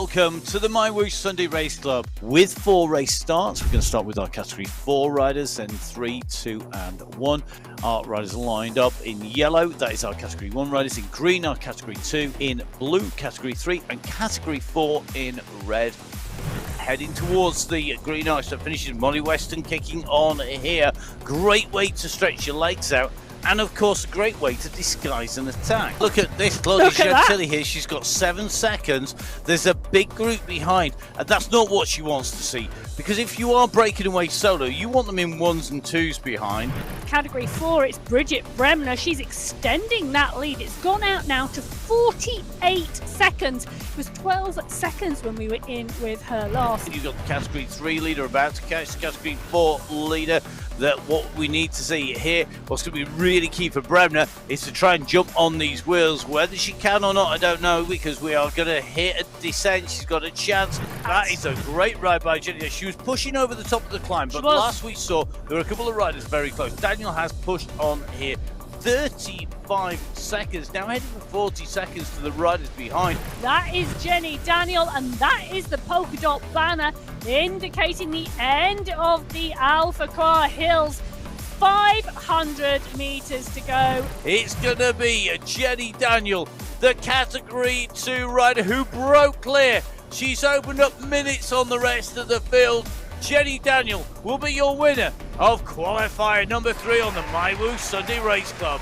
welcome to the MyWhoosh Sunday Race Club. With 4 race starts, we're going to start with our Category 4 riders, then 3, 2 and 1. Our riders are lined up in yellow, that is our Category 1 riders. In green, our Category 2. In blue, Category 3. And Category 4 in red. Heading towards the green arch that finishes, Molly Weston kicking on here. Great way to stretch your legs out. And of course, a great way to disguise an attack. Look at this, Claudia Chantilly here. She's got 7 seconds. There's a big group behind, and that's not what she wants to see. Because if you are breaking away solo, you want them in 1s and 2s behind. Category 4, it's Bridget Bremner. She's extending that lead. It's gone out now to 48 seconds. It was 12 seconds when we were in with her last. You've got the Category 3 leader about to catch the Category 4 leader. That what we need to see here, what's going to be really key for Bremner, is to try and jump on these wheels. Whether she can or not, I don't know, because we are going to hit a descent. She's got a chance. That is a great ride by Jenny. She was pushing over the top of the climb, but last we saw, there were a couple of riders very close. Daniel has pushed on here. 35 seconds, now heading for 40 seconds to the riders behind. That is Jenny Daniel, and that is the polka dot banner indicating the end of the Alpha Car Hills. 500 meters to go. It's gonna be Jenny Daniel, the Category 2 rider who broke clear. She's opened up minutes on the rest of the field. Jenny Daniel will be your winner of qualifier number 3 on the MyWhoosh Sunday Race Club.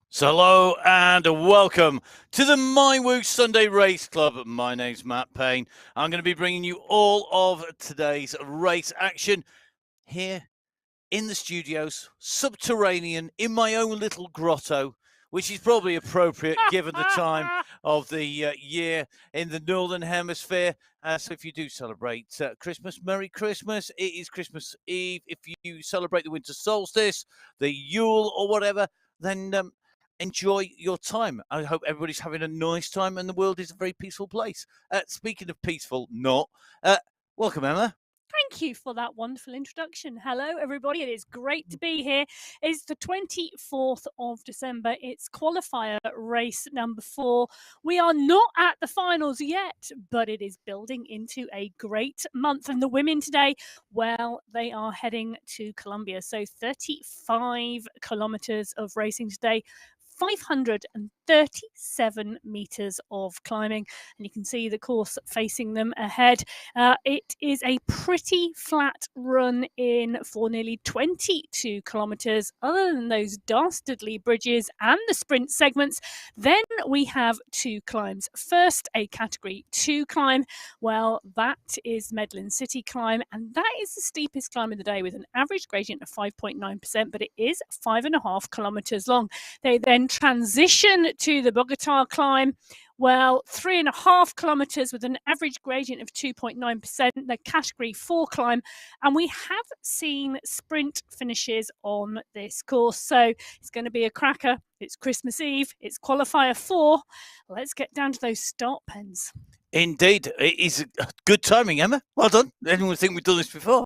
So hello and welcome to the MyWhoosh Sunday Race Club. My name's Matt Payne. I'm going to be bringing you all of today's race action here in the studios, subterranean, in my own little grotto, which is probably appropriate given the time of the year in the Northern Hemisphere. So if you do celebrate Christmas, Merry Christmas. It is Christmas Eve. If you celebrate the winter solstice, the Yule or whatever, then enjoy your time. I hope everybody's having a nice time and the world is a very peaceful place. Speaking of peaceful, welcome, Emma. Thank you for that wonderful introduction. Hello, everybody. It is great to be here. It's the 24th of December. It's qualifier race number 4. We are not at the finals yet, but it is building into a great month. And the women today, well, they are heading to Colombia. So 35 kilometers of racing today. 537 meters of climbing, and you can see the course facing them ahead. It is a pretty flat run in for nearly 22 kilometers, other than those dastardly bridges and the sprint segments. Then we have 2 climbs. First, a Category 2 climb. Well, that is Medlin City climb, and that is the steepest climb of the day with an average gradient of 5.9%, but it is 5.5 kilometers long. They then transition to the Bogota climb. Well, 3.5 kilometers with an average gradient of 2.9%, the Category 4 climb. And we have seen sprint finishes on this course. So it's going to be a cracker. It's Christmas Eve. It's qualifier 4. Let's get down to those start pens. Indeed, it is good timing, Emma. Well done. Anyone would think we've done this before?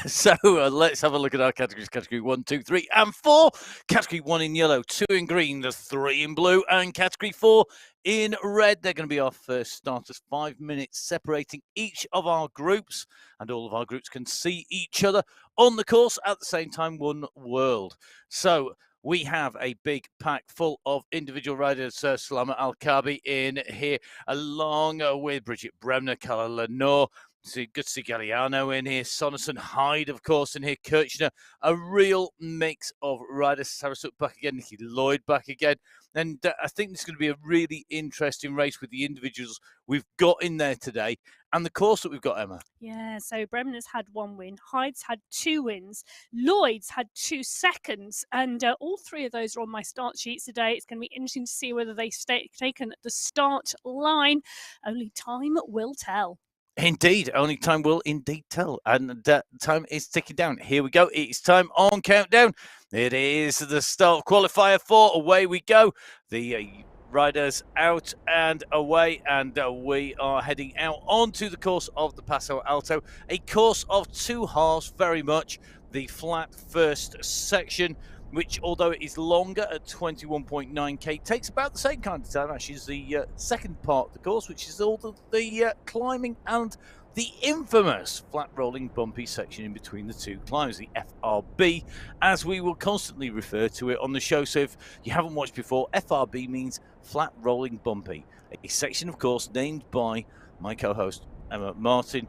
So let's have a look at our categories. Category 1, 2, 3 and 4. Category 1 in yellow, 2 in green, the 3 in blue, and Category 4 in red. They're going to be our first starters. 5 minutes separating each of our groups, and all of our groups can see each other on the course at the same time. One world. So we have a big pack full of individual riders. Salama Al-Kabi in here, along with Bridget Bremner, Carla Lenore, good to see Galliano in here, Sonnerson, Hyde, of course, in here, Kirchner. A real mix of riders. Sarasuk back again, Nikki Lloyd back again. And I think this is going to be a really interesting race with the individuals we've got in there today and the course that we've got, Emma. Yeah, so Bremner's had 1 win, Hyde's had 2 wins, Lloyd's had 2 seconds, and all 3 of those are on my start sheets today. It's going to be interesting to see whether they stay taken at the start line. Only time will tell. Indeed, only time will indeed tell. And time is ticking down. Here we go. It's time on countdown. It is the start of qualifier 4. Away we go. The riders out and away, and we are heading out onto the course of the Paso Alto, a course of two halves very much. The flat first section, which although it is longer at 21.9k, takes about the same kind of time actually as the second part of the course, which is all the climbing and the infamous flat rolling bumpy section in between the two climbs, the FRB, as we will constantly refer to it on the show. So if you haven't watched before, FRB means flat rolling bumpy, a section of course named by my co-host Emma Martin,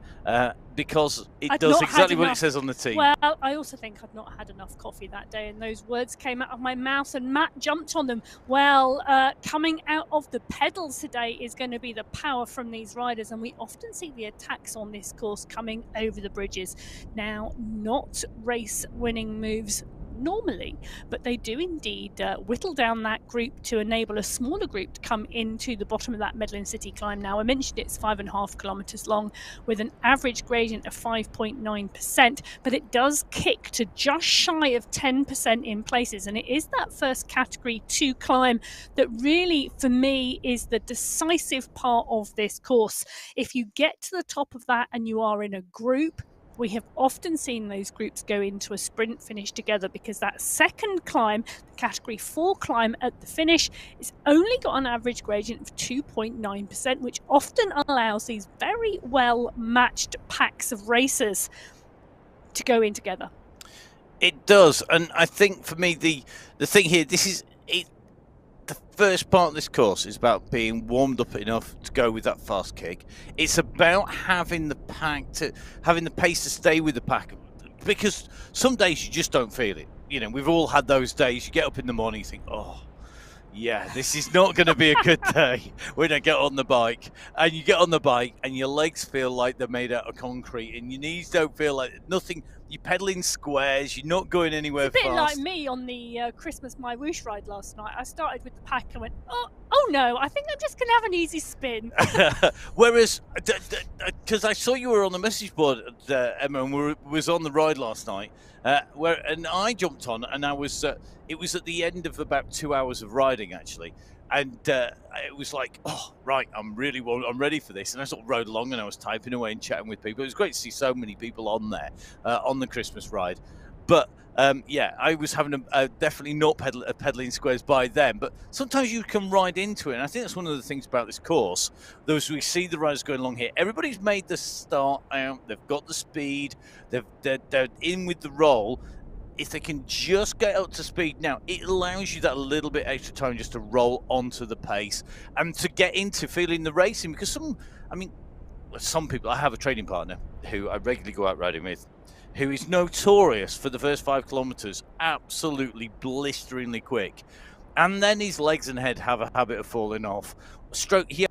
because it does exactly what it says on the team. Well, I also think I'd not had enough coffee that day, and those words came out of my mouth, and Matt jumped on them. Well, coming out of the pedals today is going to be the power from these riders, and we often see the attacks on this course coming over the bridges. Now, not race-winning moves normally, but they do indeed whittle down that group to enable a smaller group to come into the bottom of that Medellin City climb. Now, I mentioned it's 5.5 kilometers long with an average gradient of 5.9%, but it does kick to just shy of 10% in places, and it is that first category 2 climb that really, for me, is the decisive part of this course. If you get to the top of that and you are in a group, we have often seen those groups go into a sprint finish together, because that second climb, the category 4 climb at the finish, is only got an average gradient of 2.9%, which often allows these very well matched packs of racers to go in together. It does, and I think for me the thing here, this is it. The first part of this course is about being warmed up enough to go with that fast kick. It's about having the pace to stay with the pack, because some days you just don't feel it. You know, we've all had those days. You get up in the morning, you think, oh, yeah, this is not going to be a good day when I get on the bike. And you get on the bike and your legs feel like they're made out of concrete, and your knees don't feel like nothing. You're pedaling squares. You're not going anywhere fast. It's a bit like me on the Christmas MyWhoosh ride last night. I started with the pack and went, oh no, I think I'm just going to have an easy spin. Whereas, because I saw you were on the message board, Emma, and was on the ride last night, and I jumped on, and I was. It was at the end of about 2 hours of riding, actually. And it was like, oh, right, I'm ready for this. And I sort of rode along, and I was typing away and chatting with people. It was great to see so many people on there on the Christmas ride. But yeah, I was having definitely not pedaling squares by then. But sometimes you can ride into it. And I think that's one of the things about this course. Those we see the riders going along here. Everybody's made the start out. They've got the speed. They're in with the roll. If they can just get up to speed now, it allows you that little bit extra time just to roll onto the pace and to get into feeling the racing. Because some people, I have a training partner who I regularly go out riding with, who is notorious for the first 5 kilometers absolutely blisteringly quick, and then his legs and head have a habit of falling off. He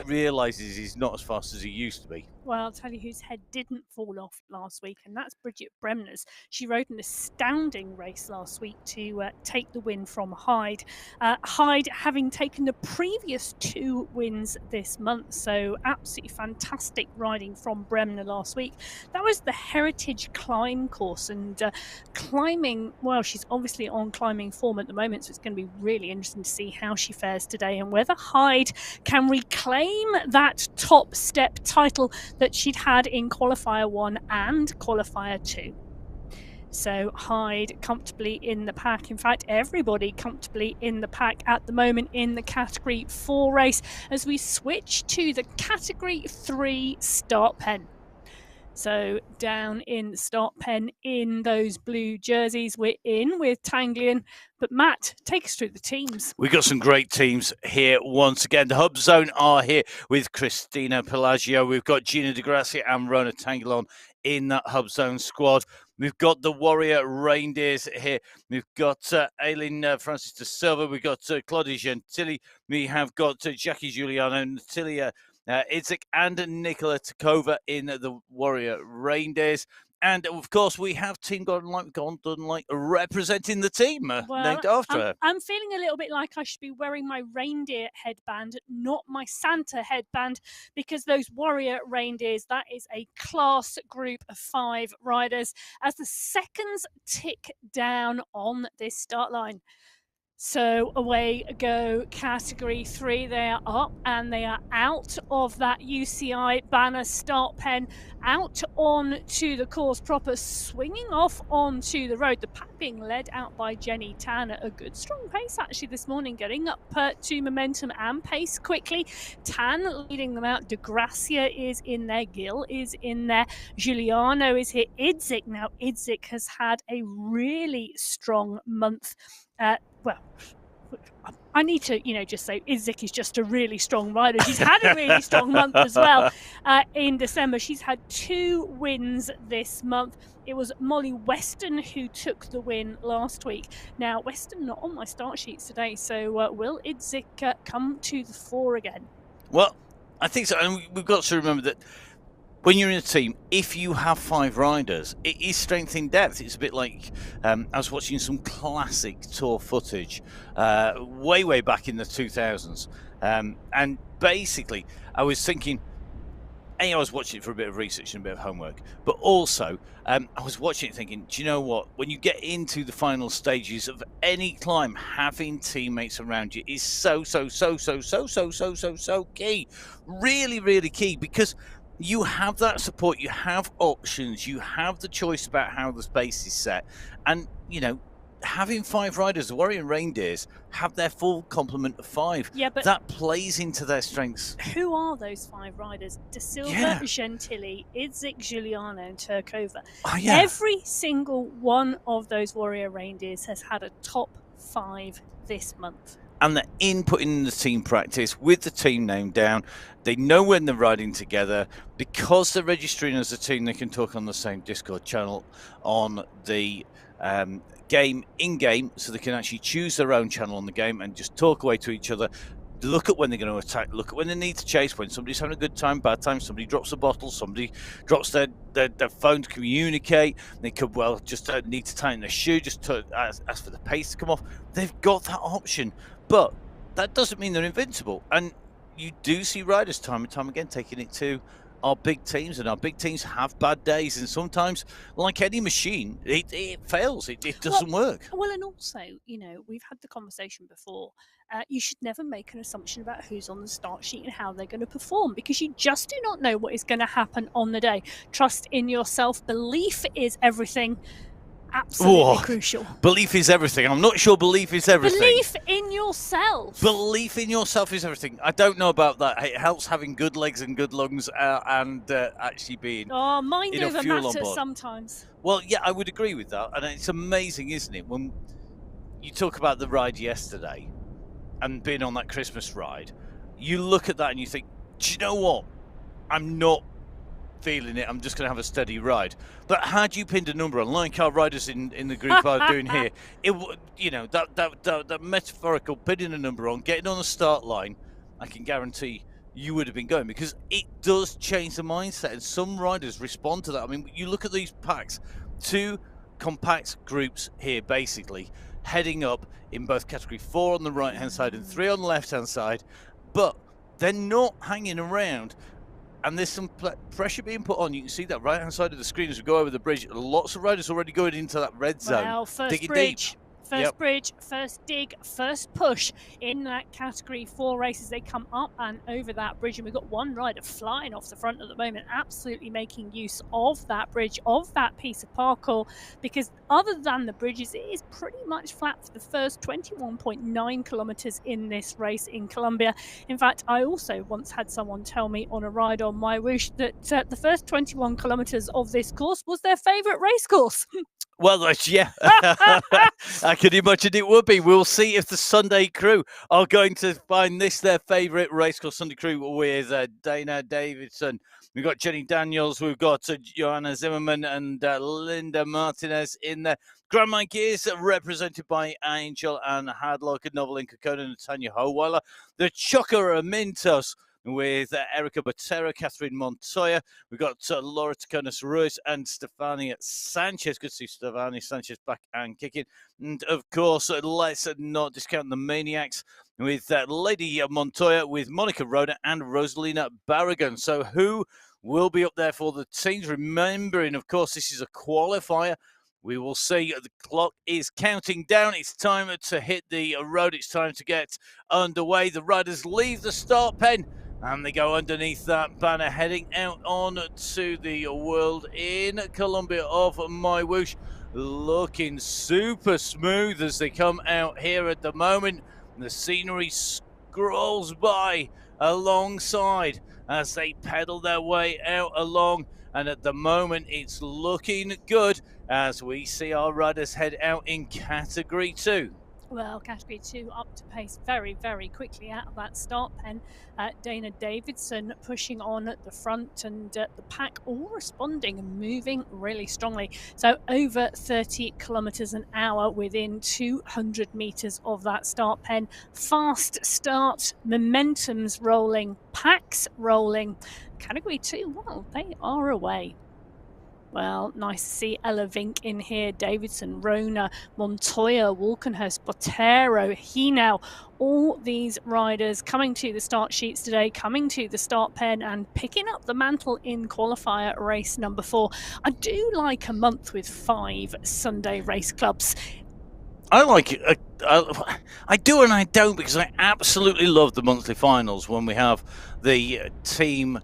realizes he's not as fast as he used to be. Well, I'll tell you whose head didn't fall off last week, and that's Bridget Bremner's. She rode an astounding race last week to take the win from Hyde. Hyde having taken the previous 2 wins this month, so absolutely fantastic riding from Bremner last week. That was the Heritage Climb course, and climbing, well, she's obviously on climbing form at the moment, so it's going to be really interesting to see how she fares today and whether Hyde can reclaim that top step title that she'd had in Qualifier 1 and Qualifier 2. So Hyde comfortably in the pack. In fact, everybody comfortably in the pack at the moment in the Category 4 race as we switch to the Category 3 start pen. So down in the start pen in those blue jerseys, we're in with Tanglian. But Matt, take us through the teams. We've got some great teams here once again. The Hub Zone are here with Christina Pelagio. We've got Gina DeGrassi and Rona Tanglon in that Hub Zone squad. We've got the Warrior Reindeers here. We've got Aileen Francis de Silva. We've got Claudia Gentili. We have got Jackie Giuliano, Natalia Idzik and Nicola Takova in the Warrior Reindeers. And, of course, we have Team Golden Light representing the team named after her. I'm feeling a little bit like I should be wearing my reindeer headband, not my Santa headband, because those Warrior Reindeers, that is a class group of 5 riders as the seconds tick down on this start line. So away go Category 3. They are up and they are out of that UCI banner start pen, out on to the course proper, swinging off onto the road. The pack being led out by Jenny Tan at a good strong pace actually this morning, getting up to momentum and pace quickly. Tan leading them out. De Gracia is in there. Gill is in there. Giuliano is here. Idzik. Now Idzik has had a really strong month. Well, I need to, just say Idzik is just a really strong rider. She's had a really strong month as well in December. She's had 2 wins this month. It was Molly Weston who took the win last week. Now, Weston not on my start sheets today, so will Idzik come to the fore again? Well, I think so. And we've got to remember that when you're in a team, if you have 5 riders, it is strength in depth. It's a bit like I was watching some classic tour footage way back in the 2000s. And basically, I was thinking, I was watching it for a bit of research and a bit of homework, but also I was watching it thinking, do you know what? When you get into the final stages of any climb, having teammates around you is so key. Really, really key, because you have that support, you have options, you have the choice about how the space is set. And, having 5 riders, the Warrior Reindeers have their full complement of 5. Yeah, but that plays into their strengths. Who are those 5 riders? De Silva, Gentili, Idzik, Giuliano, and Turkova. Oh, yeah. Every single one of those Warrior Reindeers has had a top 5 this month. And they're inputting the team practice with the team name down. They know when they're riding together. Because they're registering as a team, they can talk on the same Discord channel on the game in-game, so they can actually choose their own channel on the game and just talk away to each other. Look at when they're going to attack, look at when they need to chase, when somebody's having a good time, bad time, somebody drops a bottle, somebody drops their phone to communicate. They could just need to tighten their shoe, just to ask for the pace to come off. They've got that option, but that doesn't mean they're invincible. And you do see riders time and time again taking it to our big teams, and our big teams have bad days, and sometimes, like any machine, it fails. It doesn't work. Well, and also, we've had the conversation before. You should never make an assumption about who's on the start sheet and how they're going to perform, because you just do not know what is going to happen on the day. Trust in yourself. Belief is everything. Absolutely crucial. Belief is everything. I'm not sure belief is everything. Belief in yourself. Belief in yourself is everything. I don't know about that. It helps having good legs and good lungs and actually being mind over matter sometimes. Well, yeah, I would agree with that. And it's amazing, isn't it, when you talk about the ride yesterday and being on that Christmas ride, you look at that and you think, do you know what? I'm not feeling it. I'm just going to have a steady ride. But had you pinned a number on, like our riders in the group are doing here, it would, that metaphorical pinning a number on, getting on the start line, I can guarantee you would have been going, because it does change the mindset, and some riders respond to that. I mean, you look at these packs, 2 compact groups here, basically heading up in both category 4 on the right hand side and 3 on the left hand side, but they're not hanging around. And there's some pressure being put on. You can see that right-hand side of the screen as we go over the bridge. Lots of riders already going into that red zone. Well, first digging bridge, deep. First bridge, first dig, first push in that Category 4 races. They come up and over that bridge, and we've got one rider flying off the front at the moment, absolutely making use of that bridge, of that piece of parkour, because other than the bridges, it is pretty much flat for the first 21.9 kilometers in this race in Colombia. In fact, I also once had someone tell me on a ride on MyWhoosh that the first 21 kilometers of this course was their favorite race course. Well, yeah, I could imagine it would be. We'll see if the Sunday crew are going to find this their favourite racecourse. Sunday crew with Dana Davidson. We've got Jenny Daniels. We've got Joanna Zimmerman and Linda Martinez in there. Grand Mike is represented by Angel and Hadlock, Novelin Kokona and Tanya Howeiler. The Chocker Mintos with Erica Botero, Catherine Montoya. We've got Laura Taconis Ruiz and Stefania Sanchez. Good to see Stefania Sanchez back and kicking. And of course, let's not discount the Maniacs with Lady Montoya, with Monica Roda and Rosalina Barragan. So who will be up there for the teams? Remembering, of course, this is a qualifier. We will see. The clock is counting down. It's time to hit the road. It's time to get underway. The riders leave the start pen and they go underneath that banner, heading out on to the World in Colombia of MyWhoosh. Looking super smooth as they come out here at the moment. The scenery scrolls by alongside as they pedal their way out along. And at the moment, it's looking good as we see our riders head out in Category 2. Well, Category 2 up to pace very, very quickly out of that start pen. Dana Davidson pushing on at the front, and the pack all responding and moving really strongly. So over 30 kilometres an hour within 200 metres of that start pen. Fast start, momentum's rolling, packs rolling. Category 2, well, they are away. Well, nice to see Ella Vink in here, Davidson, Rona, Montoya, Walkenhurst, Botero, Hinau, all these riders coming to the start sheets today, coming to the start pen and picking up the mantle in qualifier race number 4. I do like a month with 5 Sunday race clubs. I like it. I do and I don't, because I absolutely love the monthly finals when we have the team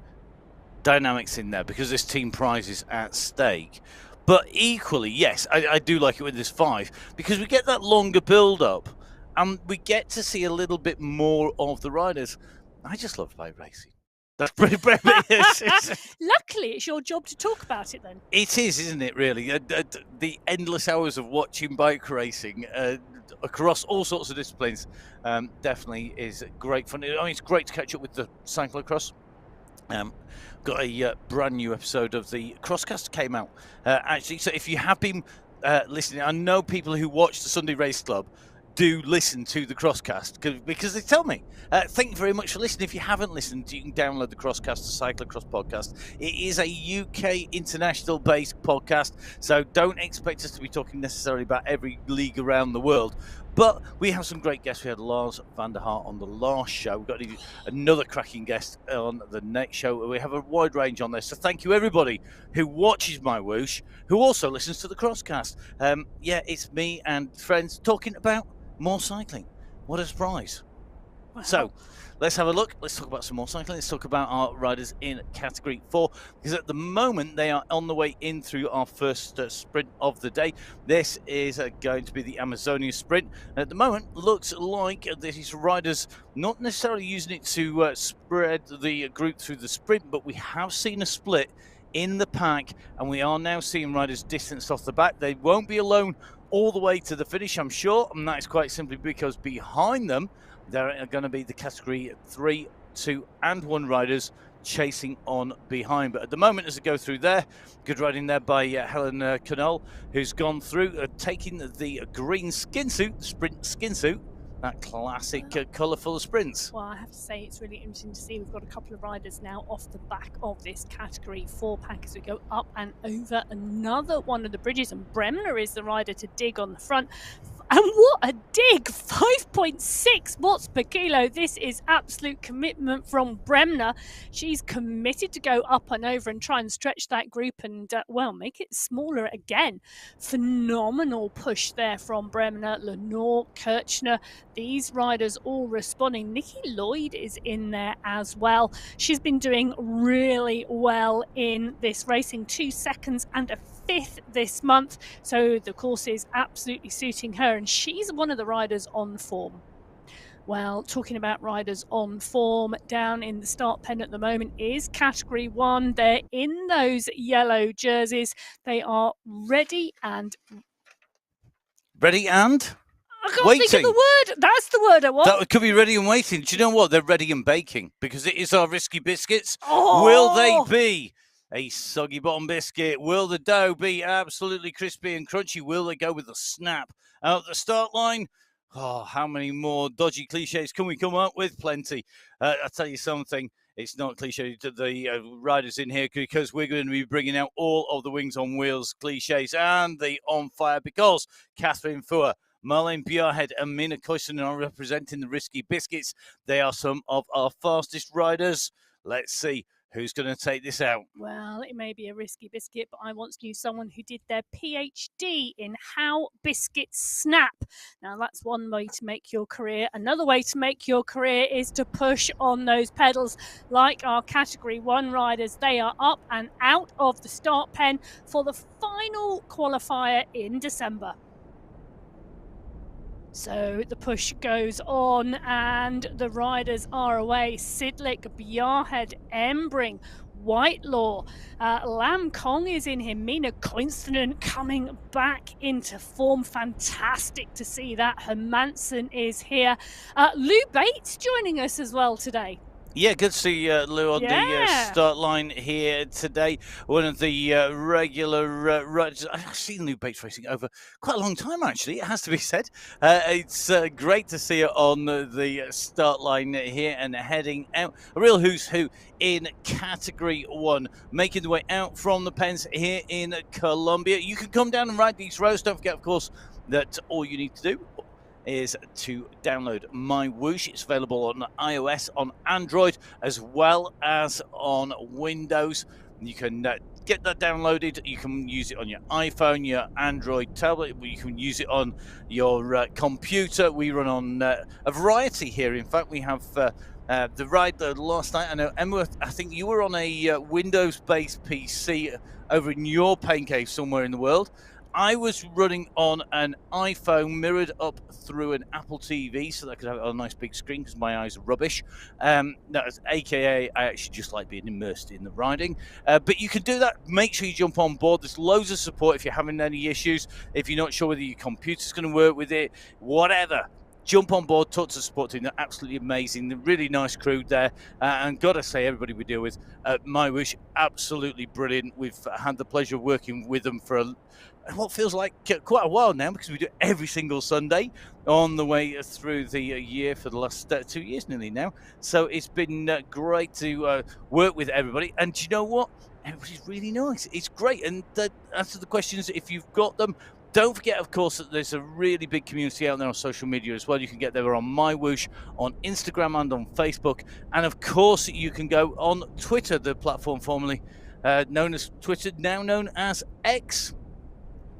dynamics in there, because there's team prizes at stake. But equally, yes, I do like it when there's 5, because we get that longer build up and we get to see a little bit more of the riders. I just love bike racing. That's pretty Luckily, it's your job to talk about it then. It is, isn't it, really? The endless hours of watching bike racing across all sorts of disciplines definitely is great fun. I mean, it's great to catch up with the cyclocross. Got a brand new episode of the Crosscast came out actually. So if you have been listening, I know people who watch the Sunday Race Club do listen to the Crosscast because they tell me. Thank you very much for listening. If you haven't listened, you can download the Crosscast, the Cyclocross podcast. It is a UK international-based podcast, so don't expect us to be talking necessarily about every league around the world. But we have some great guests. We had Lars van der Haar on the last show. We've got another cracking guest on the next show. We have a wide range on there. So thank you, everybody who watches MyWhoosh, who also listens to the Crosscast. Yeah, it's me and friends talking about more cycling. What a surprise. Wow. So let's have a look. Let's talk about some more cycling. Let's talk about our riders in Category 4, because at the moment they are on the way in through our first sprint of the day. This is going to be the Amazonia sprint. And at the moment, looks like these riders not necessarily using it to spread the group through the sprint, but we have seen a split in the pack, and we are now seeing riders distanced off the back. They won't be alone all the way to the finish, I'm sure, and that is quite simply because behind them there are going to be the Category 3, 2 and 1 riders chasing on behind. But at the moment, as they go through there, good riding there by Helen Canole, who's gone through taking the green skin suit, the sprint skin suit, that classic colourful of sprints. Well, I have to say it's really interesting to see. We've got a couple of riders now off the back of this Category 4 pack as we go up and over another one of the bridges, and Bremner is the rider to dig on the front. And what a dig! 5.6 watts per kilo. This is absolute commitment from Bremner. She's committed to go up and over and try and stretch that group and, well, make it smaller again. Phenomenal push there from Bremner, Lenore, Kirchner. These riders all responding. Nikki Lloyd is in there as well. She's been doing really well in this racing, 2 seconds and a 5th this month. So the course is absolutely suiting her, and she's one of the riders on form. Well, talking about riders on form, down in the start pen at the moment is Category 1. They're in those yellow jerseys. They are ready and... I can't think of the word. That's the word I want. That could be ready and waiting. Do you know what? They're ready and baking, because it is our risky biscuits. Oh. Will they be a soggy bottom biscuit? Will the dough be absolutely crispy and crunchy? Will they go with the snap out the start line? Oh, how many more dodgy cliches can we come up with? Plenty. I'll tell you something. It's not cliche to the riders in here, because we're going to be bringing out all of the Wings on Wheels cliches and the On Fire, because Catherine Fuhr, Marlene Bjarhed and Mina Koivunen are representing the Risky Biscuits. They are some of our fastest riders. Let's see Who's going to take this out? Well, it may be a risky biscuit, but I once knew someone who did their PhD in how biscuits snap. Now, that's one way to make your career. Another way to make your career is to push on those pedals like our Category 1 riders. They are up and out of the start pen for the final qualifier in December. So the push goes on and the riders are away. Sidlick, Bjarhead, Embring, Whitelaw, Lam Kong is in here. Mina Koinstinen coming back into form. Fantastic to see that. Hermansen is here. Lou Bates joining us as well today. Yeah, good to see Lou on the start line here today. One of the regular riders. I've seen Lou Bates racing over quite a long time, actually, it has to be said. It's great to see her on the start line here and heading out. A real who's who in Category 1, making the way out from the pens here in Colombia. You can come down and ride these rows. Don't forget, of course, that all you need to do is to download MyWhoosh. It's available on iOS, on Android, as well as on Windows. You can get that downloaded. You can use it on your iPhone, your Android tablet. You can use it on your computer. We run on a variety here. In fact, we have the ride last night. I know, Emma, I think you were on a Windows-based PC over in your pain cave somewhere in the world. I was running on an iPhone mirrored up through an Apple TV so that I could have it on a nice big screen because my eyes are rubbish. That's AKA, I actually just like being immersed in the riding. But you can do that. Make sure you jump on board. There's loads of support if you're having any issues, if you're not sure whether your computer's going to work with it, whatever. Jump on board, talk to the support team. They're absolutely amazing. They're really nice crew there. And got to say, everybody we deal with at MyWhoosh, absolutely brilliant. We've had the pleasure of working with them for what feels like quite a while now, because we do it every single Sunday on the way through the year for the last 2 years nearly now. So it's been great to work with everybody. And do you know what? Everybody's really nice. It's great. And answer the questions if you've got them. Don't forget, of course, that there's a really big community out there on social media as well. You can get there on MyWhoosh, on Instagram and on Facebook. And, of course, you can go on Twitter, the platform formerly known as Twitter, now known as X.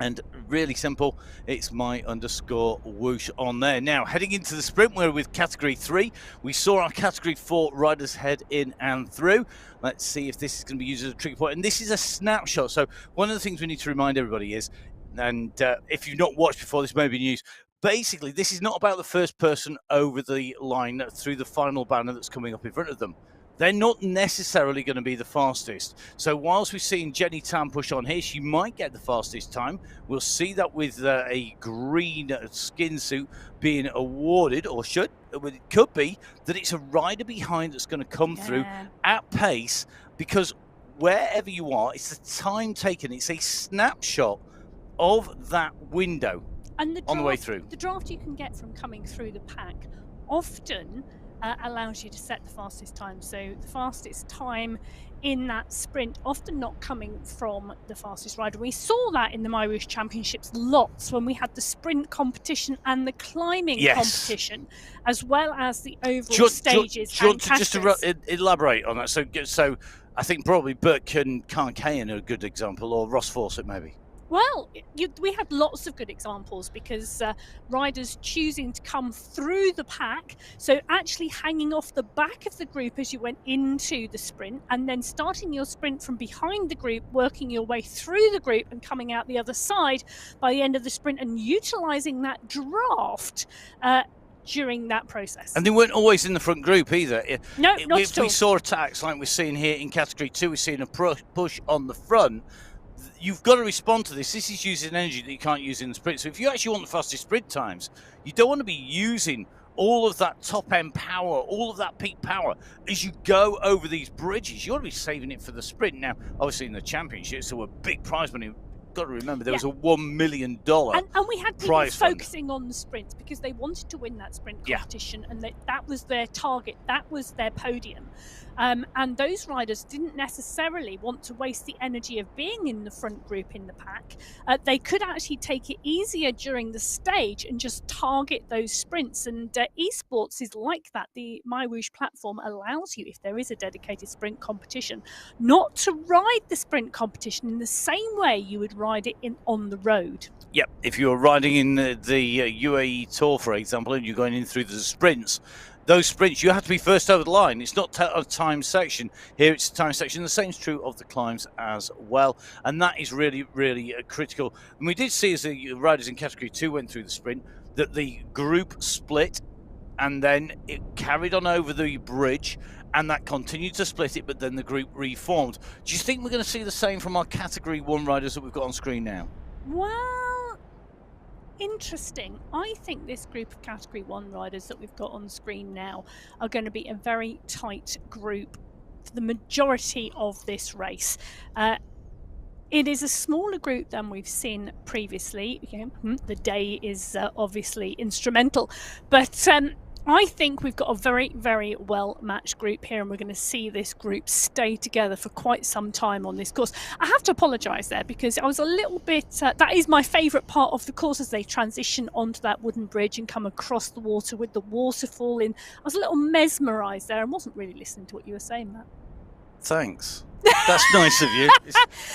And really simple, it's my_whoosh on there. Now, heading into the sprint, we're with Category 3. We saw our Category 4 riders head in and through. Let's see if this is going to be used as a tricky point. And this is a snapshot. So one of the things we need to remind everybody is, and if you've not watched before, this may be news. Basically, this is not about the first person over the line through the final banner that's coming up in front of them. They're not necessarily going to be the fastest. So whilst we've seen Jenny Tam push on here, she might get the fastest time. We'll see that with a green skin suit being awarded, or it could be that it's a rider behind that's going to come through at pace, because wherever you are, it's the time taken. It's a snapshot of that window and on the way through. The draft you can get from coming through the pack often allows you to set the fastest time. So the fastest time in that sprint often not coming from the fastest rider. We saw that in the MyWhoosh Championships lots when we had the sprint competition and the climbing competition, as well as the overall stages. Do you want to just elaborate on that? So I think probably Burke and Carcahan are a good example, or Ross Fawcett maybe. Well, we had lots of good examples, because riders choosing to come through the pack, so actually hanging off the back of the group as you went into the sprint, and then starting your sprint from behind the group, working your way through the group and coming out the other side by the end of the sprint, and utilising that draft during that process. And they weren't always in the front group either. No, not at all. We saw attacks like we're seeing here in Category 2. We're seeing a push on the front. You've got to respond to this. This is using energy that you can't use in the sprint. So if you actually want the fastest sprint times, you don't want to be using all of that top-end power, all of that peak power as you go over these bridges. You want to be saving it for the sprint. Now, obviously in the championships, there were big prize money. Got to remember, there was a $1 million and we had people focusing fund on the sprints because they wanted to win that sprint competition, and that was their target, that was their podium. And those riders didn't necessarily want to waste the energy of being in the front group in the pack. They could actually take it easier during the stage and just target those sprints. And esports is like that. The MyWhoosh platform allows you, if there is a dedicated sprint competition, not to ride the sprint competition in the same way you would ride it on the road. Yep, if you're riding in the UAE Tour, for example, and you're going in through the sprints, those sprints, you have to be first over the line. It's not a time section. Here it's a time section. The same is true of the climbs as well. And that is really, really critical. And we did see as the riders in Category 2 went through the sprint that the group split and then it carried on over the bridge and that continued to split it, but then the group reformed. Do you think we're going to see the same from our Category 1 riders that we've got on screen now? Well, interesting. I think this group of Category 1 riders that we've got on screen now are going to be a very tight group for the majority of this race. It is a smaller group than we've seen previously. The day is obviously instrumental, but I think we've got a very, very well-matched group here, and we're going to see this group stay together for quite some time on this course. I have to apologise there because I was a little bit... that is my favourite part of the course as they transition onto that wooden bridge and come across the water with the waterfall in. I was a little mesmerised there and wasn't really listening to what you were saying, Matt. Thanks. That's nice of you.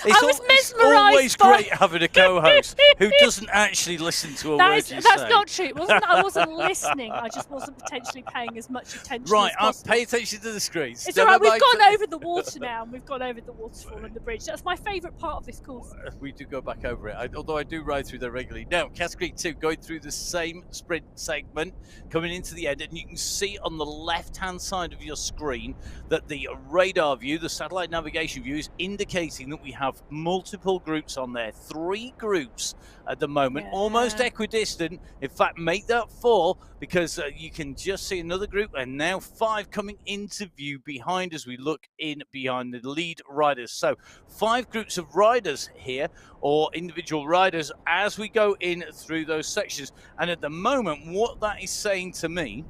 It's always great having a co-host who doesn't actually listen to a word you say. That's not true. I wasn't listening. I just wasn't potentially paying as much attention right, as possible. Pay attention to the screens. It's all right. We've gone over the water now, and we've gone over the waterfall and the bridge. That's my favourite part of this course. We do go back over it, although I do ride through there regularly. Now, Category 2, going through the same sprint segment, coming into the end, and you can see on the left-hand side of your screen that the radar view, the satellite navigation view, is indicating that we have multiple groups on there. 3 groups at the moment, almost equidistant. In fact, make that 4 because you can just see another group, and now 5 coming into view behind as we look in behind the lead riders. So 5 groups of riders here, or individual riders, as we go in through those sections. And at the moment, what that is saying to me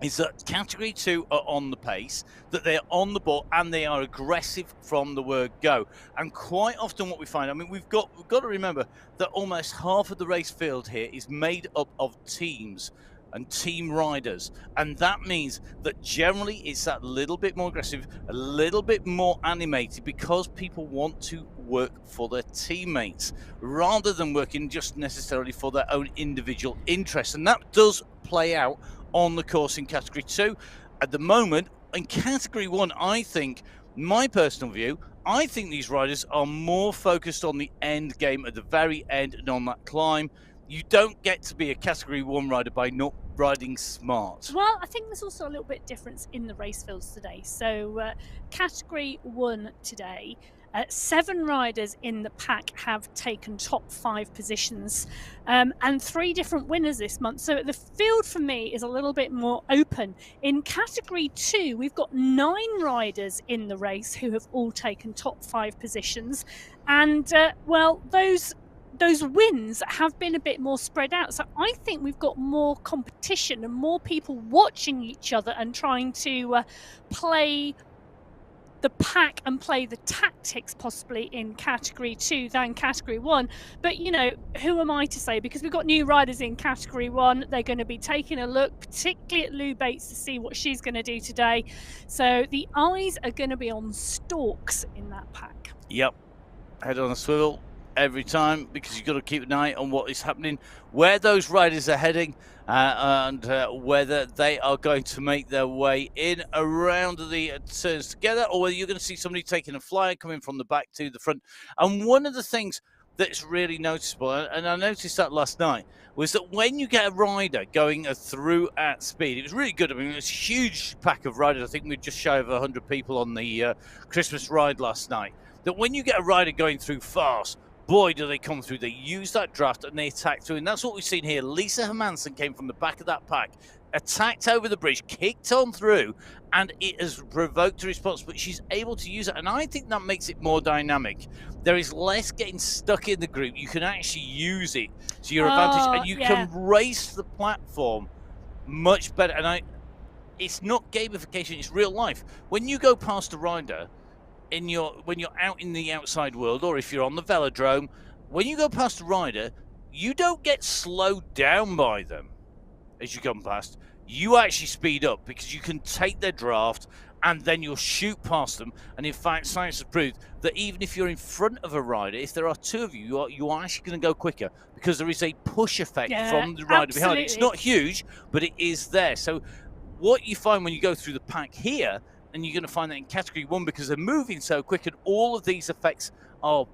is that Category 2 are on the pace, that they're on the ball, and they are aggressive from the word go. And quite often what we find, I mean, we've got to remember that almost half of the race field here is made up of teams and team riders, and that means that generally it's that little bit more aggressive, a little bit more animated, because people want to work for their teammates rather than working just necessarily for their own individual interests. And that does play out on the course in Category 2 at the moment. In Category 1, I think, my personal view, I think these riders are more focused on the end game at the very end and on that climb. You don't get to be a Category 1 rider by not riding smart. Well, I think there's also a little bit difference in the race fields today. So Category 1 today, 7 riders in the pack have taken top 5 positions, and 3 different winners this month. So the field for me is a little bit more open. In Category 2, we've got 9 riders in the race who have all taken top 5 positions. And, well, those wins have been a bit more spread out. So I think we've got more competition and more people watching each other and trying to play the pack and play the tactics possibly in Category 2 than Category 1. But, you know, who am I to say? Because we've got new riders in Category 1. They're going to be taking a look, particularly at Lou Bates, to see what she's going to do today. So the eyes are going to be on Storks in that pack. Yep. Head on a swivel every time, because you've got to keep an eye on what is happening, where those riders are heading, and whether they are going to make their way in around the turns together, or whether you're going to see somebody taking a flyer coming from the back to the front. And one of the things that's really noticeable, and I noticed that last night, was that when you get a rider going through at speed, it was really good. I mean, it was a huge pack of riders. I think we were just shy of 100 people on the Christmas ride last night. That when you get a rider going through fast, boy, do they come through. They use that draft and they attack through. And that's what we've seen here. Lisa Hermansen came from the back of that pack, attacked over the bridge, kicked on through, and it has provoked a response. But she's able to use it. And I think that makes it more dynamic. There is less getting stuck in the group. You can actually use it to your advantage. And you can race the platform much better. And it's not gamification, it's real life. When you go past a rider when you're out in the outside world, or if you're on the velodrome, when you go past a rider, you don't get slowed down by them as you come past. You actually speed up because you can take their draft and then you'll shoot past them. And in fact, science has proved that even if you're in front of a rider, if there are two of you, you are actually going to go quicker because there is a push effect from the rider behind it. It's not huge, but it is there. So what you find when you go through the pack here, and you're going to find that in Category 1 because they're moving so quick, and all of these effects are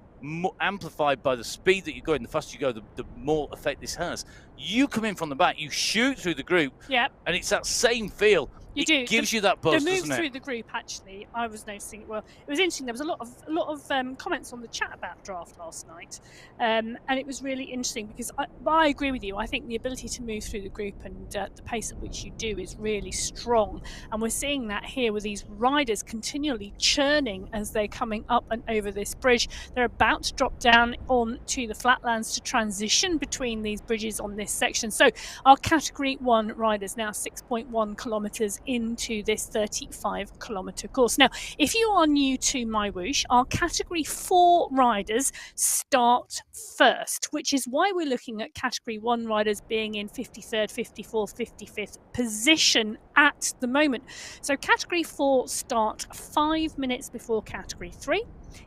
amplified by the speed that you go. And the faster you go, the more effect this has. You come in from the back, you shoot through the group, and it's that same feel. It gives you that buzz, the move doesn't it? through the group, actually, I was noticing it well. It was interesting. There was a lot of comments on the chat about draft last night, and it was really interesting because I agree with you. I think the ability to move through the group and the pace at which you do is really strong, and we're seeing that here with these riders continually churning as they're coming up and over this bridge. They're about to drop down onto the flatlands to transition between these bridges on this section. So our Category 1 riders now 6.1 kilometres into this 35-kilometre course. Now, if you are new to MyWhoosh, our Category 4 riders start first, which is why we're looking at Category 1 riders being in 53rd, 54th, 55th position at the moment. So Category 4 start 5 minutes before Category 3,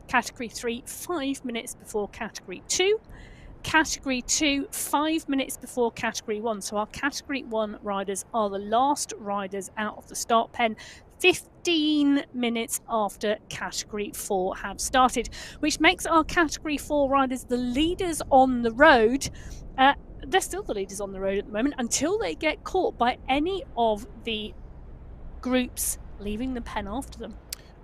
Category 3 5 minutes before Category 2, Category 2 5 minutes before Category 1. So our Category 1 riders are the last riders out of the start pen 15 minutes after Category 4 have started, which makes our Category 4 riders the leaders on the road. They're still the leaders on the road at the moment until they get caught by any of the groups leaving the pen after them.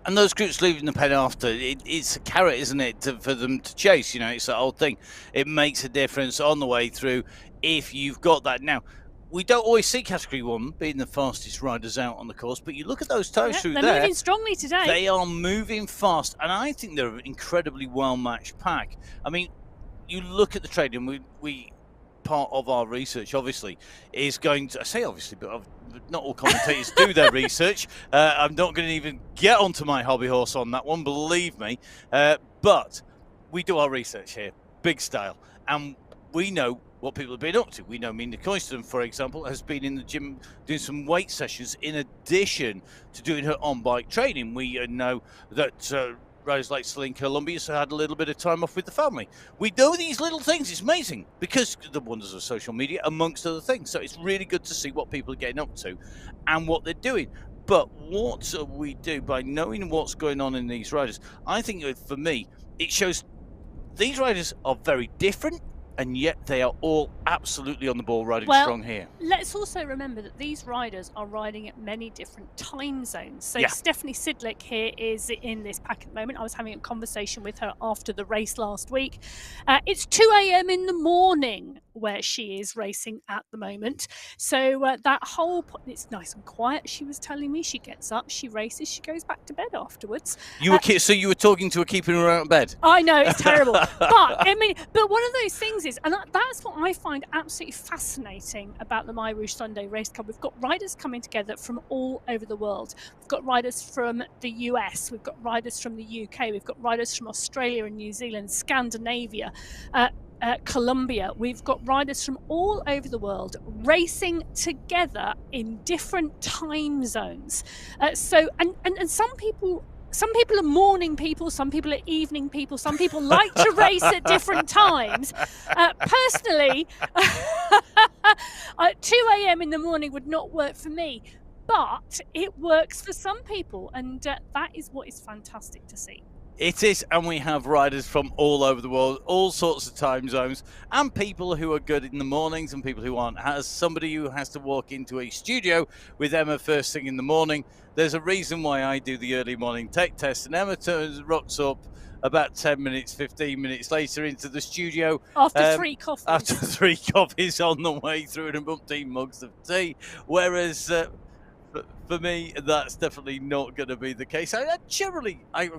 And those groups leaving the pen after, it's a carrot, isn't it, for them to chase? You know, it's that old thing. It makes a difference on the way through if you've got that. Now, we don't always see Category 1 being the fastest riders out on the course, but you look at those times through there. They're moving strongly today. They are moving fast, and I think they're an incredibly well-matched pack. I mean, you look at the trading, we part of our research, obviously, is going to, I say obviously, but not all commentators do their research. I'm not going to even get onto my hobby horse on that one, believe me. But we do our research here, big style, and we know what people have been up to. We know Mina Coyston, for example, has been in the gym doing some weight sessions in addition to doing her on-bike training. We know that riders like Celine Columbus had a little bit of time off with the family. We know these little things. It's amazing because the wonders of social media, amongst other things. So it's really good to see what people are getting up to and what they're doing. But what we do by knowing what's going on in these riders, I think for me, it shows these riders are very different, and yet they are all absolutely on the ball riding strong here. Let's also remember that these riders are riding at many different time zones. So Stephanie Sidlick here is in this pack at the moment. I was having a conversation with her after the race last week. It's 2 a.m. in the morning where she is racing at the moment. So that whole it's nice and quiet, she was telling me. She gets up, she races, she goes back to bed afterwards. So you were talking to her, keeping her out of bed? I know, it's terrible. But I mean, but one of those things is, and that's what I find absolutely fascinating about the MyWhoosh Sunday Race Club. We've got riders coming together from all over the world. We've got riders from the US, we've got riders from the UK, we've got riders from Australia and New Zealand, Scandinavia, Colombia. We've got riders from all over the world racing together in different time zones. And some people are morning people, some people are evening people, some people like to race at different times. Personally, 2 a.m. in the morning would not work for me, but it works for some people, and that is what is fantastic to see. It is, and we have riders from all over the world, all sorts of time zones, and people who are good in the mornings and people who aren't. As somebody who has to walk into a studio with Emma first thing in the morning, there's a reason why I do the early morning tech test, and Emma rocks up about 10 minutes, 15 minutes later into the studio. After 3 coffees. After 3 coffees on the way through and umpteen mugs of tea. Whereas For me, that's definitely not going to be the case. I'm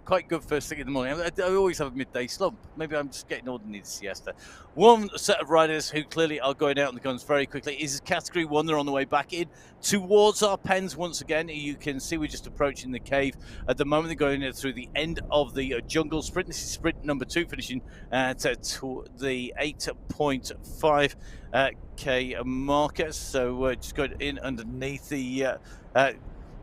quite good first thing in the morning. I always have a midday slump. Maybe I'm just getting old and need a siesta. One set of riders who clearly are going out on the guns very quickly is Category 1. They're on the way back in towards our pens once again. You can see we're just approaching the cave. At the moment, they're going through the end of the jungle sprint. This is sprint number 2, finishing at the 8.5 K marker. So just going in underneath the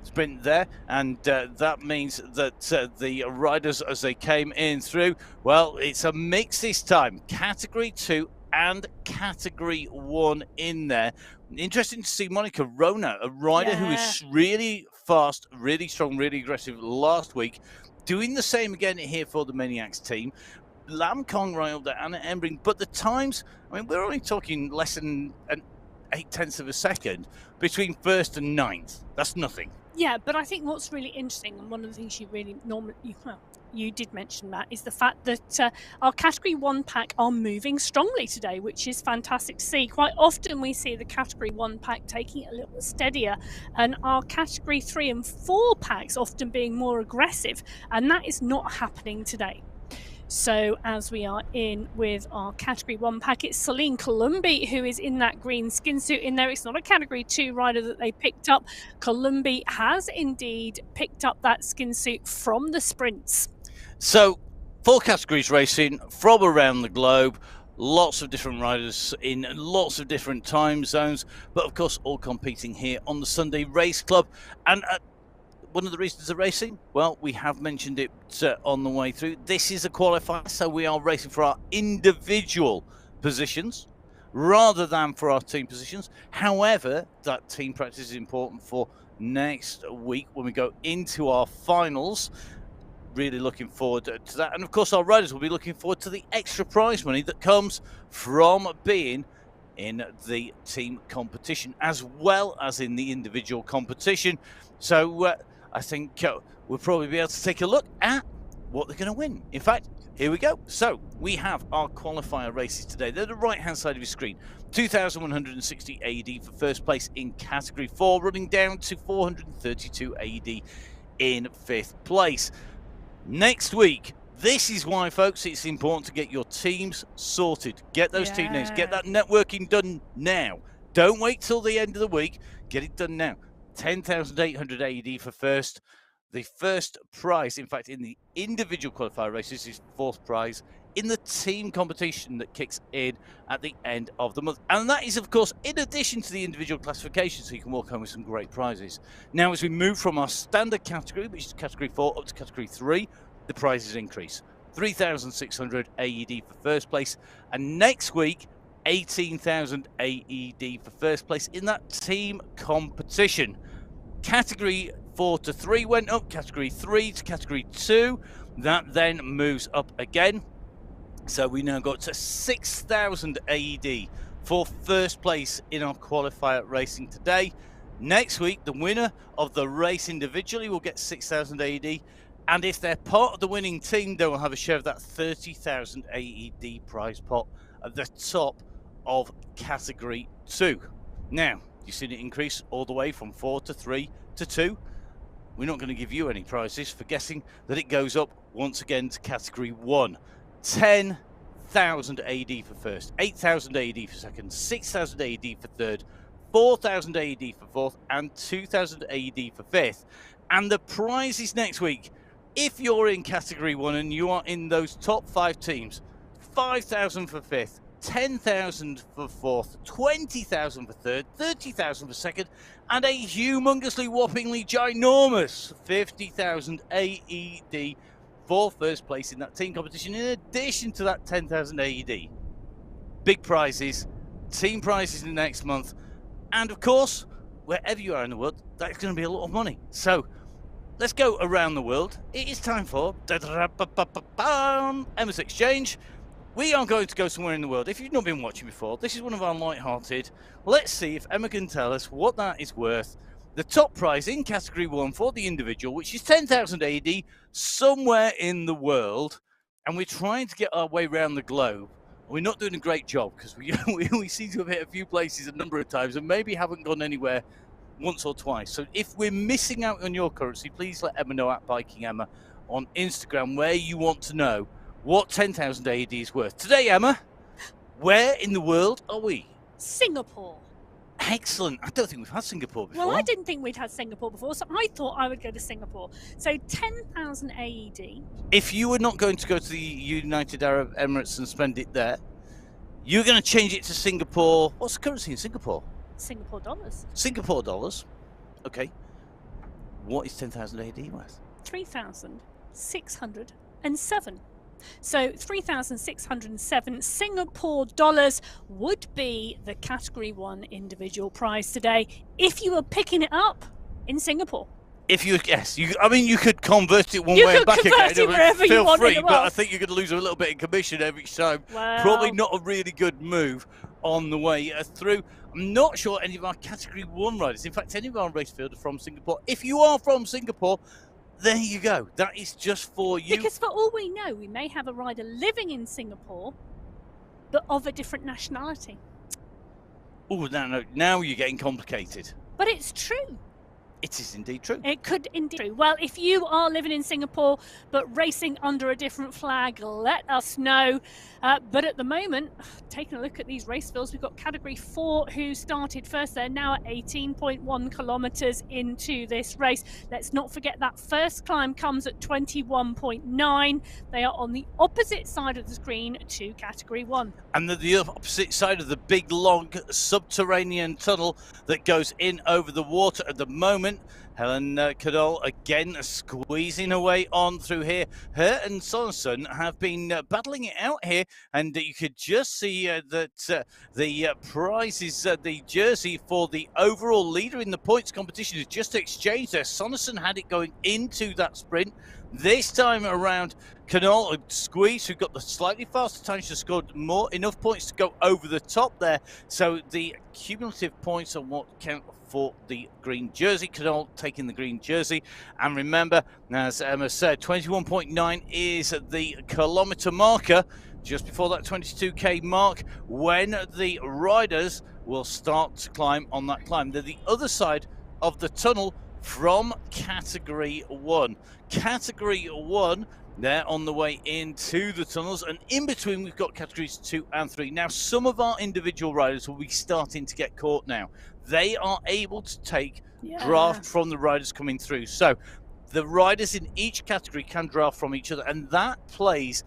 sprint there, and that means that the riders, as they came in through, well, it's a mix this time. Category 2 and Category 1 in there. Interesting to see Monica Rona, a rider who is really fast, really strong, really aggressive last week, doing the same again here for the Maniacs team. Lam Kong Ryled, Anna Embring, but the times, I mean, we're only talking less than an 0.8 of a second between first and ninth. That's nothing. Yeah, but I think what's really interesting, and one of the things you did mention that, is the fact that our Category 1 pack are moving strongly today, which is fantastic to see. Quite often we see the Category 1 pack taking it a little steadier, and our Category 3 and 4 packs often being more aggressive, and that is not happening today. So as we are in with our Category 1 pack, it's Celine Columbi who is in that green skin suit in there. It's not a Category 2 rider that they picked up. Columbi has indeed picked up that skin suit from the sprints. So 4 categories racing from around the globe. Lots of different riders in lots of different time zones, but of course all competing here on the Sunday Race Club. And one of the reasons they're racing, well, we have mentioned it on the way through. This is a qualifier, so we are racing for our individual positions rather than for our team positions. However, that team practice is important for next week when we go into our finals. Really looking forward to that. And of course, our riders will be looking forward to the extra prize money that comes from being in the team competition as well as in the individual competition. So I think we'll probably be able to take a look at what they're going to win. In fact, here we go. So we have our qualifier races today. They're the right-hand side of your screen. 2,160 AD for first place in Category 4, running down to 432 AD in 5th place. Next week, this is why, folks, it's important to get your teams sorted. Get those team names. Get that networking done now. Don't wait till the end of the week. Get it done now. 10,800 AED for first. The first prize, in fact, in the individual qualifier races is 4th prize in the team competition that kicks in at the end of the month. And that is, of course, in addition to the individual classification, so you can walk home with some great prizes. Now, as we move from our standard category, which is Category 4, up to Category 3, the prizes increase. 3,600 AED for first place. And next week, 18,000 AED for first place in that team competition. Category 4 to 3 went up, Category 3 to Category 2. That then moves up again. So we now got to 6,000 AED for first place in our qualifier racing today. Next week, the winner of the race individually will get 6,000 AED. And if they're part of the winning team, they will have a share of that 30,000 AED prize pot at the top of Category 2. Now, you've seen it increase all the way from 4 to 3 to 2. We're not going to give you any prizes for guessing that it goes up once again to Category 1. 10,000 AED for first, 8,000 AED for second, 6,000 AED for third, 4,000 AED for fourth, and 2,000 AED for fifth. And the prizes next week, if you're in Category 1 and you are in those top 5 teams, 5,000 for fifth, 10,000 for fourth, 20,000 for third, 30,000 for second, and a humongously, whoppingly ginormous 50,000 AED for first place in that team competition, in addition to that 10,000 AED. Big prizes, team prizes in the next month, and of course, wherever you are in the world, that's going to be a lot of money. So let's go around the world. It is time for Emma's Exchange. We are going to go somewhere in the world. If you've not been watching before, this is one of our light-hearted. Let's see if Emma can tell us what that is worth. The top prize in Category 1 for the individual, which is 10,000 AED, somewhere in the world. And we're trying to get our way around the globe. We're not doing a great job because we seem to have hit a few places a number of times and maybe haven't gone anywhere once or twice. So if we're missing out on your currency, please let Emma know at Biking Emma on Instagram where you want to know what 10,000 AED is worth. Today, Emma, where in the world are we? Singapore. Excellent. I don't think we've had Singapore before. Well, I didn't think we'd had Singapore before, so I thought I would go to Singapore. So 10,000 AED. If you were not going to go to the United Arab Emirates and spend it there, you're going to change it to Singapore. What's the currency in Singapore? Singapore dollars. Singapore dollars. Okay. What is 10,000 AED worth? 3,607. So 3,607 Singapore dollars would be the Category 1 individual prize today if you were picking it up in Singapore. If you, yes, I mean, you could convert it one You way and could back convert again. it wherever you Feel want in free, the but world. I think you're going to lose a little bit in commission every time. Well, Probably not a really good move on the way through. I'm not sure any of our Category 1 riders, in fact, any of our race field are from Singapore. If you are from Singapore, there you go. That is just for you. because for all we know, we may have a rider living in Singapore, but of a different nationality. Oh, no, now you're getting complicated. But it's true. It is indeed true. It could indeed be true. Well, if you are living in Singapore but racing under a different flag, let us know. But at the moment, taking a look at these race fields, we've got Category 4 who started first. They're now at 18.1 kilometres into this race. Let's not forget that first climb comes at 21.9. They are on the opposite side of the screen to Category 1. And the opposite side of the big, long subterranean tunnel that goes in over the water at the moment. Helen Cadol again squeezing away on through here. Her and Sorensen have been battling it out here, and you could just see that the prize is the jersey for the overall leader in the points competition is just exchanged there. Sorensen had it going into that sprint. This time around, Cadol squeeze, who got the slightly faster time, she scored enough points to go over the top there. So the cumulative points are what count for the green jersey. Cadol taking the green jersey. And remember, as Emma said, 21.9 is the kilometre marker. Just before that 22k mark, when the riders will start to climb on that climb. They're the other side of the tunnel from Category 1. Category 1, they're on the way into the tunnels, and in between we've got Categories 2 and 3. Now, some of our individual riders will be starting to get caught now. They are able to take draft from the riders coming through. So the riders in each category can draft from each other, and that plays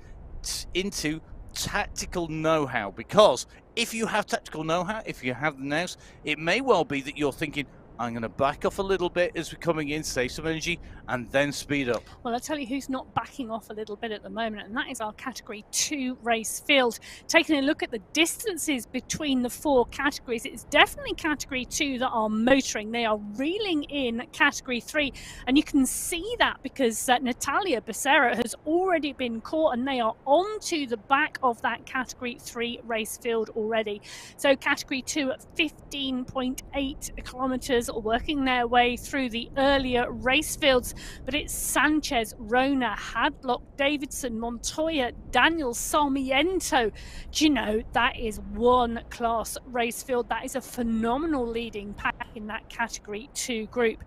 into tactical know-how, because if you have tactical know-how, if you have the nous, it may well be that you're thinking, I'm going to back off a little bit as we're coming in, save some energy, and then speed up. Well, I'll tell you who's not backing off a little bit at the moment, and that is our Category 2 race field. Taking a look at the distances between the 4 categories, it's definitely Category 2 that are motoring. They are reeling in Category 3, and you can see that because Natalia Becerra has already been caught, and they are onto the back of that Category 3 race field already. So Category 2 at 15.8 kilometres, working their way through the earlier race fields, but it's Sanchez, Rona, Hadlock, Davidson, Montoya, Daniel, Sarmiento. Do you know, that is one class race field. That is a phenomenal leading pack in that Category 2 group.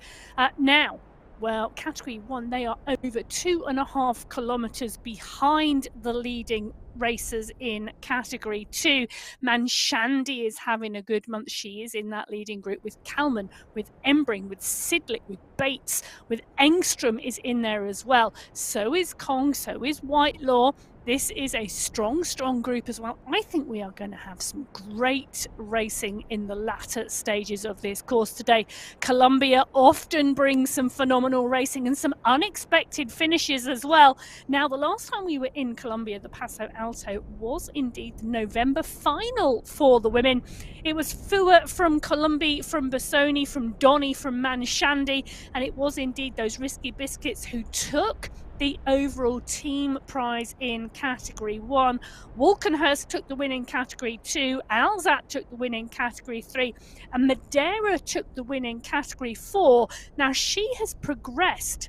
Now, well, Category 1, they are over 2.5 kilometres behind the leading racers in Category 2. Manshandi is having a good month. She is in that leading group with Kalman, with Embring, with Sidlick, with Bates, with Engstrom is in there as well. So is Kong, so is Whitelaw. This is a strong group as well. I think we are going to have some great racing in the latter stages of this course today. Colombia often brings some phenomenal racing and some unexpected finishes as well. Now, the last time we were in Colombia, the Paso Alto, was indeed the November final for the women. It was Fua from Colombia, from Bassoni, from Donny, from Manshandi, and it was indeed those Risky Biscuits who took the overall team prize in Category 1. Walkenhurst took the win in Category 2, Alzat took the win in Category 3, and Madeira took the win in Category 4. Now, she has progressed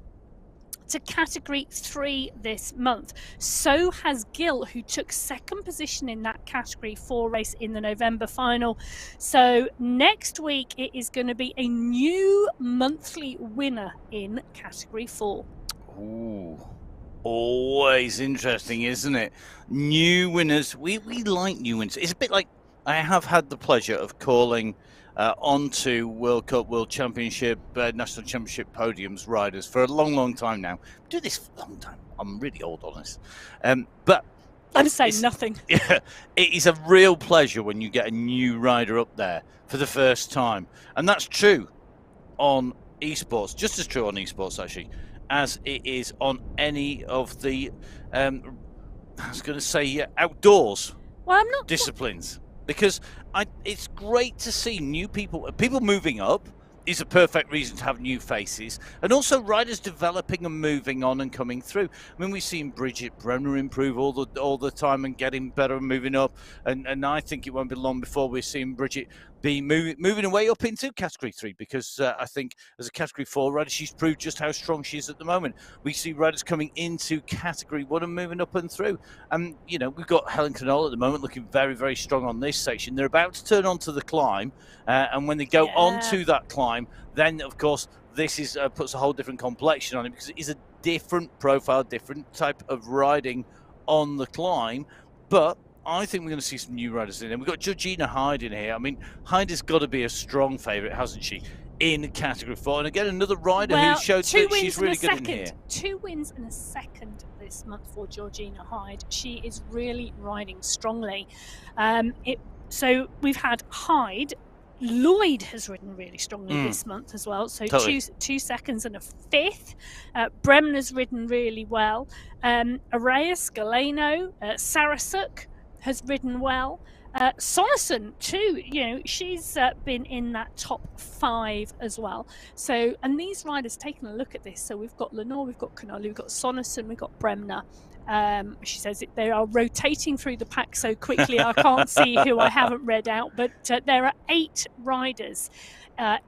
to Category 3 this month. So has Gil, who took second position in that Category 4 race in the November final. So next week it is going to be a new monthly winner in Category 4. Ooh, always interesting, isn't it? New winners. We like new winners. It's a bit like I have had the pleasure of calling onto World Cup, World Championship, National Championship podiums riders for a long time now. I do this for a long time. I'm really old on this. But I'm saying nothing. Yeah, it is a real pleasure when you get a new rider up there for the first time. And that's true on esports, just as true on esports actually, as it is on any of the, I was going to say, outdoors disciplines. Because it's great to see new people moving up is a perfect reason to have new faces, and also riders developing and moving on and coming through. I mean, we've seen Bridget Brenner improve all the time and getting better and moving up, and I think it won't be long before we're seeing Bridget be moving away up into Category 3, because I think as a Category 4 rider, she's proved just how strong she is at the moment. We see riders coming into Category 1 and moving up and through. And, you know, we've got Helen Knoll at the moment looking very strong on this section. They're about to turn onto the climb, and when they go onto that climb, then, of course, this is puts a whole different complexion on it, because it is a different profile, different type of riding on the climb. But I think we're going to see some new riders in there. We've got Georgina Hyde in here. I mean, Hyde has got to be a strong favourite, hasn't she, in Category 4? And again, another rider who showed that she's really good in here. 2 wins and a second this month for Georgina Hyde. She is really riding strongly. So we've had Hyde. Lloyd has ridden really strongly this month as well. So totally. two seconds and a fifth. Bremner's ridden really well. Arayas, Galeno, Sarasuk has ridden well. Sonneson too, you know, she's been in that top 5 as well. So, and these riders taking a look at this. So we've got Lenore, we've got Cannoli, we've got Sonneson, we've got Bremner. She says they are rotating through the pack so quickly I can't see who I haven't read out, but there are 8 riders.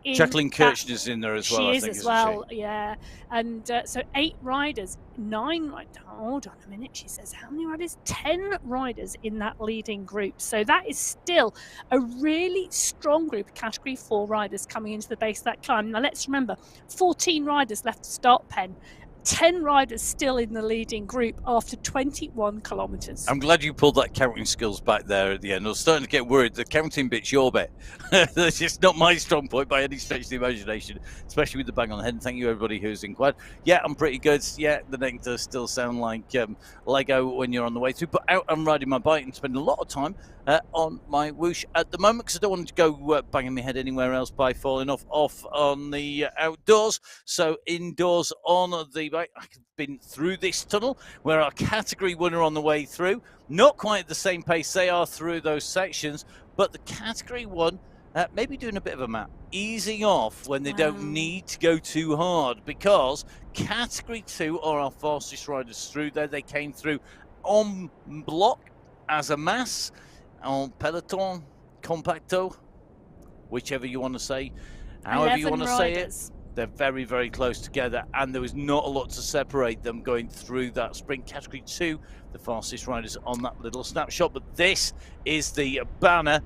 Jacqueline Kirchner's in there as well. She is as well, yeah. And so 8 riders, 9 riders. Hold on a minute, she says how many riders? 10 riders in that leading group. So that is still a really strong group of Category 4 riders coming into the base of that climb. Now let's remember, 14 riders left to start pen. 10 riders still in the leading group after 21 kilometres. I'm glad you pulled that counting skills back there at the end. I was starting to get worried. The counting bit's your bit. That's just not my strong point by any stretch of the imagination, especially with the bang on the head. And thank you, everybody who's inquired. Yeah, I'm pretty good. Yeah, the neck does still sound like Lego when you're on the way through. But out I'm riding my bike and spending a lot of time on my whoosh at the moment, because I don't want to go banging my head anywhere else by falling off on the outdoors. So indoors on the bike, I've been through this tunnel where our Category winner on the way through, not quite at the same pace they are through those sections, but the Category 1 maybe doing a bit of a map, easing off when they don't need to go too hard, because Category 2 are our fastest riders through there. They came through en bloc as a mass, en peloton, compacto, whichever you want to say, however you want to say it. They're very close together, and there was not a lot to separate them going through that sprint. Category 2, the fastest riders on that little snapshot. But this is the banner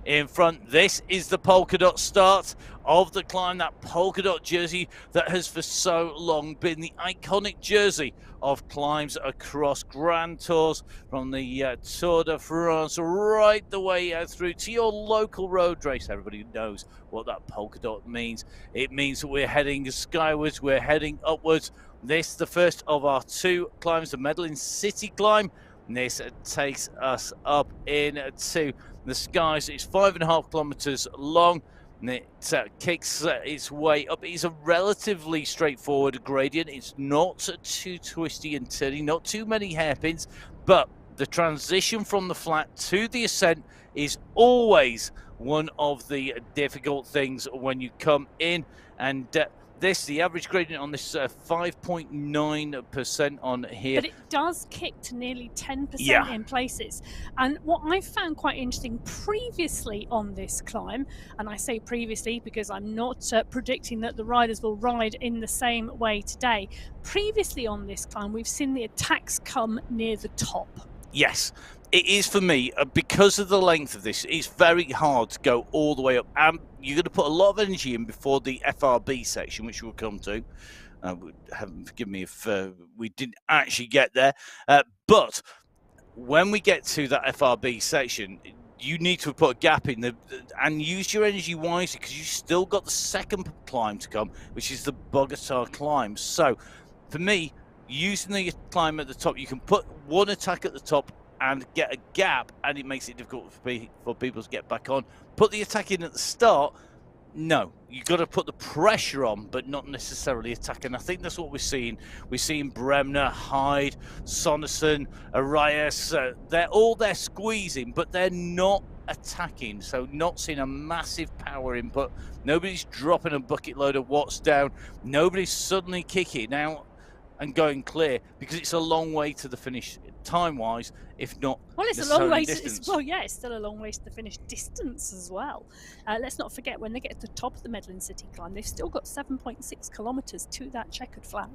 in front. This is the polka dot start of the climb, that polka dot jersey that has for so long been the iconic jersey of climbs across Grand Tours, from the Tour de France right the way out through to your local road race. Everybody knows what that polka dot means. It means that we're heading skywards, we're heading upwards. This is the first of our 2 climbs, the Medellin City climb. This takes us up into the skies. It's 5.5 kilometers long, and it kicks its way up. It's a relatively straightforward gradient. It's not too twisty and turny, not too many hairpins, but the transition from the flat to the ascent is always one of the difficult things when you come in. And the average gradient on this 5.9% on here. But it does kick to nearly 10% Yeah. in places. And what I found quite interesting previously on this climb, and I say previously because I'm not predicting that the riders will ride in the same way today. Previously on this climb, we've seen the attacks come near the top. Yes, it is for me, because of the length of this, it's very hard to go all the way up. And you're going to put a lot of energy in before the FRB section, which we'll come to. Forgive me if we didn't actually get there. But when we get to that FRB section, you need to put a gap in and use your energy wisely, because you've still got the second climb to come, which is the Bogota climb. So for me, using the climb at the top, you can put one attack at the top and get a gap, and it makes it difficult for people to get back on. Put the attack in at the start. No, you've got to put the pressure on, but not necessarily attack. And I think that's what we're seeing. We're seeing Bremner, Hyde, Sonderson, Arias. They're all there squeezing, but they're not attacking. So not seeing a massive power input. Nobody's dropping a bucket load of watts down. Nobody's suddenly kicking out and going clear, because it's a long way to the finish time-wise, if not. Well, it's a long way to, it's still a long way to the finish distance as well. Let's not forget, when they get to the top of the Medellin City climb, they've still got 7.6 kilometres to that checkered flag.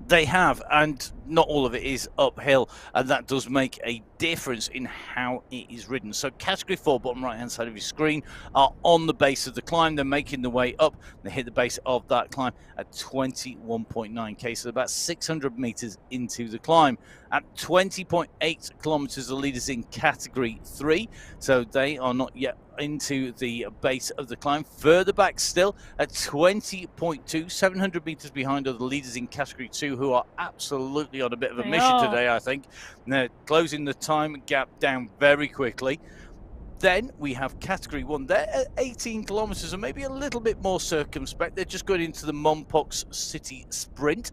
They have, and not all of it is uphill, and that does make a difference in how it is ridden. So category 4, bottom right hand side of your screen, are on the base of the climb. They're making the way up. They hit the base of that climb at 21.9k, so about 600 meters into the climb. At 20.8 kilometers, the leaders in category 3, so they are not yet into the base of the climb. Further back still, at 20.2, 700 meters behind, are the leaders in category 2, who are absolutely on a bit of a mission today, I think. And they're closing the time gap down very quickly. Then we have category 1. They're at 18 kilometers, and maybe a little bit more circumspect. They're just going into the Mompox City Sprint.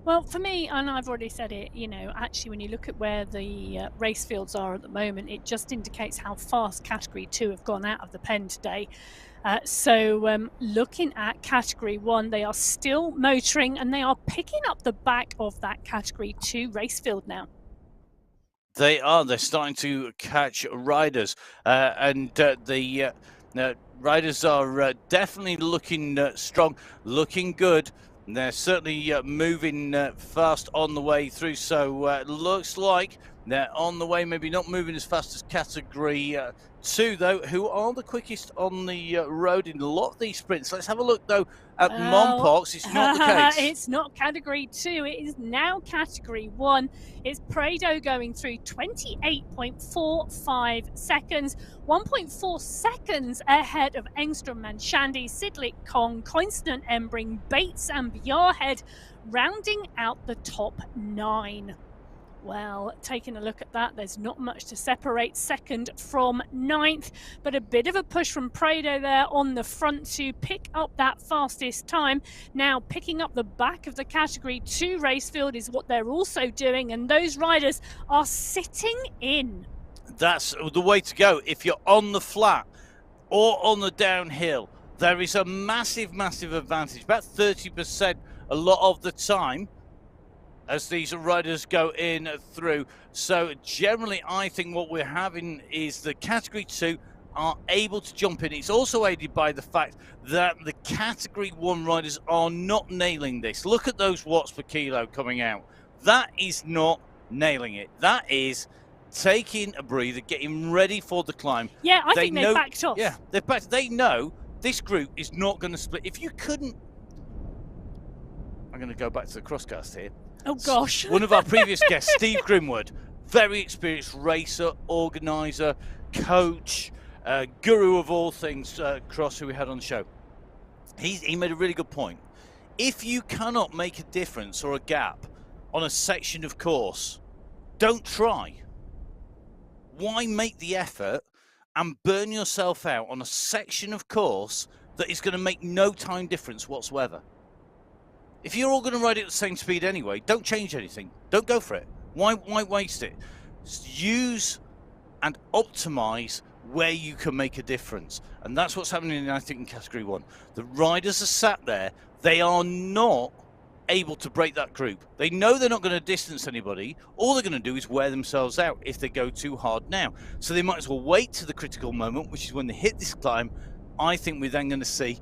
Well, for me, and I've already said it, actually when you look at where the race fields are at the moment, it just indicates how fast category 2 have gone out of the pen today. So looking at category 1, they are still motoring, and they are picking up the back of that category 2 race field now. They are. They're starting to catch riders, and the riders are definitely looking strong, looking good. They're certainly moving fast on the way through, so it looks like they're on the way, maybe not moving as fast as category 2, though, who are the quickest on the road in a lot of these sprints. Let's have a look, though, at Mompox. It's not the case. It's not category 2. It is now category 1. It's Prado going through 28.45 seconds, 1.4 seconds ahead of Engstrom, Manshandi, Sidlik, Kong, Constant, Embring, Bates and Bjarhead, rounding out the top 9. Well, taking a look at that, there's not much to separate second from 9th, but a bit of a push from Prado there on the front to pick up that fastest time. Now, picking up the back of the category 2 race field is what they're also doing, and those riders are sitting in. That's the way to go. If you're on the flat or on the downhill, there is a massive, massive advantage, about 30% a lot of the time, as these riders go in through. So generally, I think what we're having is the category 2 are able to jump in. It's also aided by the fact that the category 1 riders are not nailing this. Look at those watts per kilo coming out. That is not nailing it. That is taking a breather, getting ready for the climb. Yeah, I think they backed off. Yeah, they're backed. They know this group is not going to split. If you couldn't, I'm going to go back to the crosscast here. Oh, gosh. One of our previous guests, Steve Grimwood, very experienced racer, organiser, coach, guru of all things cross, who we had on the show. He made a really good point. If you cannot make a difference or a gap on a section of course, don't try. Why make the effort and burn yourself out on a section of course that is going to make no time difference whatsoever? If you're all going to ride it at the same speed anyway, don't change anything. Don't go for it. Why waste it? Use and optimize where you can make a difference. And that's what's happening, I think, in Category 1. The riders are sat there. They are not able to break that group. They know they're not going to distance anybody. All they're going to do is wear themselves out if they go too hard now. So they might as well wait to the critical moment, which is when they hit this climb. I think we're then going to see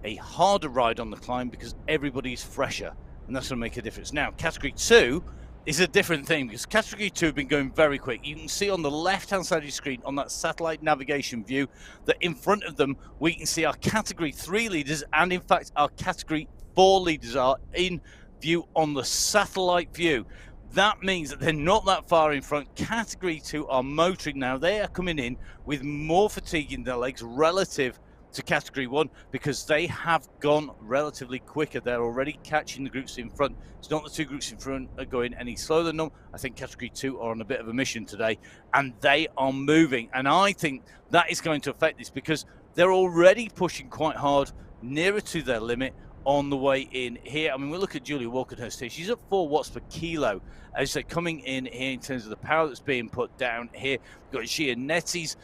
a harder ride on the climb because everybody's fresher, and that's going to make a difference. Now, Category 2 is a different thing because Category 2 have been going very quick. You can see on the left-hand side of your screen on that satellite navigation view that in front of them we can see our Category 3 leaders, and in fact our Category 4 leaders are in view on the satellite view. That means that they're not that far in front. Category 2 are motoring now. They are coming in with more fatigue in their legs relative to Category 1 because they have gone relatively quicker. They're already catching the groups in front. It's not the two groups in front are going any slower than them. I think Category 2 are on a bit of a mission today, and they are moving. And I think that is going to affect this because they're already pushing quite hard, nearer to their limit on the way in here. I mean, we look at Julia Walkenhurst here. She's at 4 watts per kilo as they're coming in here in terms of the power that's being put down here. We've got Gia Netties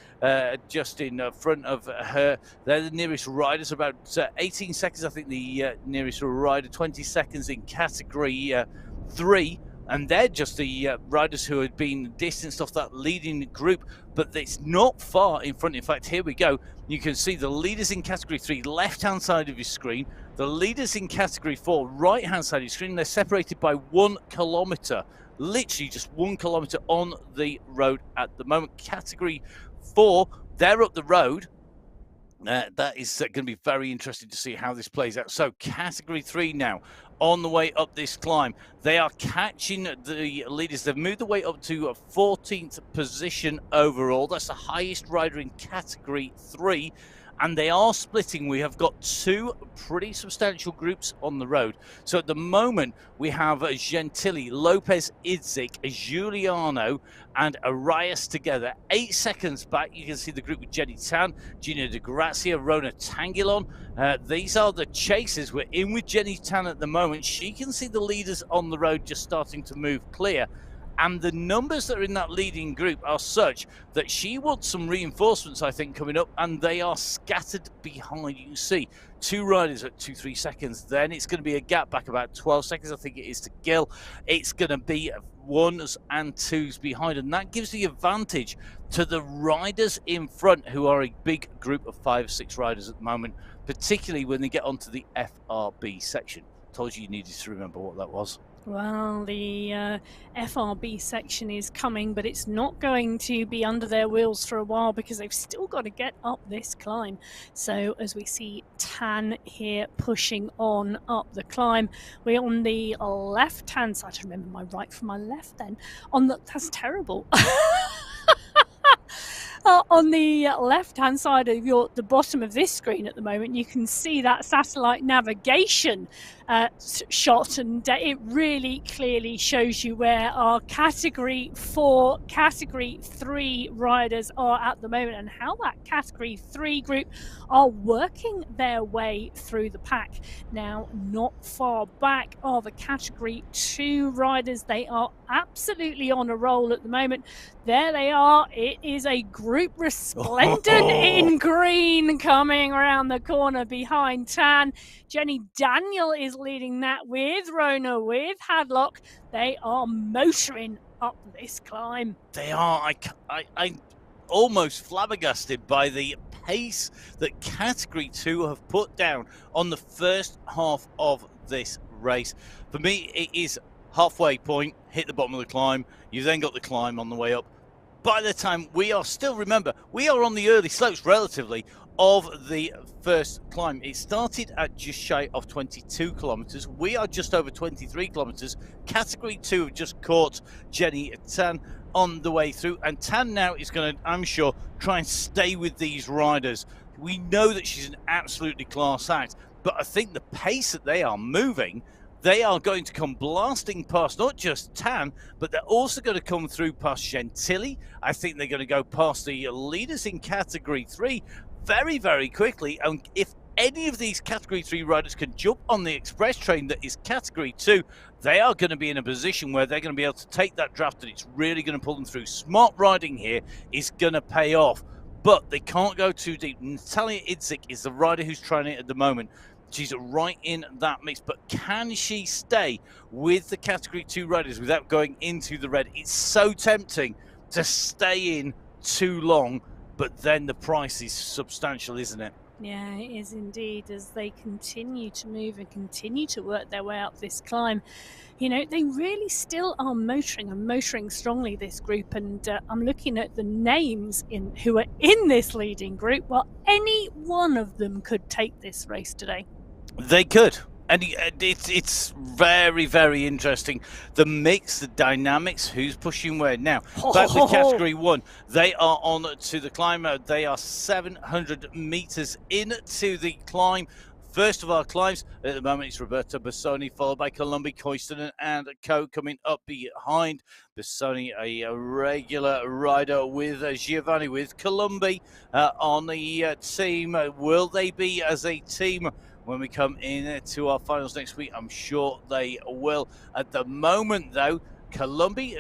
just in front of her. They're the nearest riders, about 18 seconds. I think the nearest rider, 20 seconds in Category 3. And they're just the riders who had been distanced off that leading group, but it's not far in front. In fact, here we go. You can see the leaders in Category 3, left-hand side of your screen. The leaders in Category 4, right-hand side of your screen. They're separated by 1 kilometre, literally just 1 kilometre on the road at the moment. Category 4, they're up the road. That is going to be very interesting to see how this plays out. So Category 3 now on the way up this climb. They are catching the leaders. They've moved the way up to a 14th position overall. That's the highest rider in Category 3. And they are splitting. We have got 2 pretty substantial groups on the road. So at the moment, we have Gentili, Lopez Idzik, Giuliano, and Arias together. 8 seconds back, you can see the group with Jenny Tan, Gina De Grazia, Rona Tangilon. These are the chasers. We're in with Jenny Tan at the moment. She can see the leaders on the road just starting to move clear. And the numbers that are in that leading group are such that she wants some reinforcements, I think, coming up, and they are scattered behind. You can see 2 riders at 2-3 seconds. Then it's going to be a gap back about 12 seconds, I think it is, to Gill. It's going to be 1s and 2s behind, and that gives the advantage to the riders in front, who are a big group of 5 or 6 riders at the moment, particularly when they get onto the FRB section. Told you needed to remember what that was. Well, the FRB section is coming, but it's not going to be under their wheels for a while because they've still got to get up this climb. So as we see Tan here pushing on up the climb, we're on the left-hand side. I remember my right from my left then. That's terrible. On the left-hand side of the bottom of this screen at the moment, you can see that satellite navigation shot, and it really clearly shows you where our Category 4, Category 3 riders are at the moment, and how that Category 3 group are working their way through the pack. Now, not far back are the Category 2 riders. They are absolutely on a roll at the moment. There they are. It is a group resplendent in green coming around the corner behind Tan. Jenny Daniel is leading that with Rona, with Hadlock. They are motoring up this climb. They are. I'm almost flabbergasted by the pace that Category 2 have put down on the first half of this race. For me, it is halfway point, hit the bottom of the climb. You've then got the climb on the way up. By the time we are still, remember, we are on the early slopes relatively of the first climb. It started at just shy of 22 kilometers. We are just over 23 kilometers. Category 2 have just caught Jenny Tan on the way through, and Tan now is going to, I'm sure, try and stay with these riders. We know that she's an absolutely class act, but I think the pace that they are moving, they are going to come blasting past not just Tan, but they're also going to come through past Gentili. I think they're going to go past the leaders in Category 3 very, very quickly. And if any of these Category 3 riders can jump on the express train that is Category 2, they are going to be in a position where they're going to be able to take that draft, and it's really going to pull them through. Smart riding here is going to pay off. but they can't go too deep. Natalia Idzik is the rider who's trying it at the moment. She's right in that mix, but can she stay with the Category 2 riders without going into the red? It's so tempting to stay in too long, but then the price is substantial, isn't it? Yeah, it is indeed, as they continue to move and continue to work their way up this climb. You know, they really still are motoring and motoring strongly, this group. And I'm looking at the names who are in this leading group. Well, any one of them could take this race today. They could. And it's very, very interesting. The mix, the dynamics, who's pushing where. Now, back to Category 1. They are on to the climb. They are 700 metres into the climb. First of our climbs, at the moment, it's Roberto Bassoni, followed by Colombi, Koistonen, and Co coming up behind. Bassoni, a regular rider with Giovanni, with Colombi on the team. Will they be as a team when we come in to our finals next week? I'm sure they will. At the moment, though, Colombi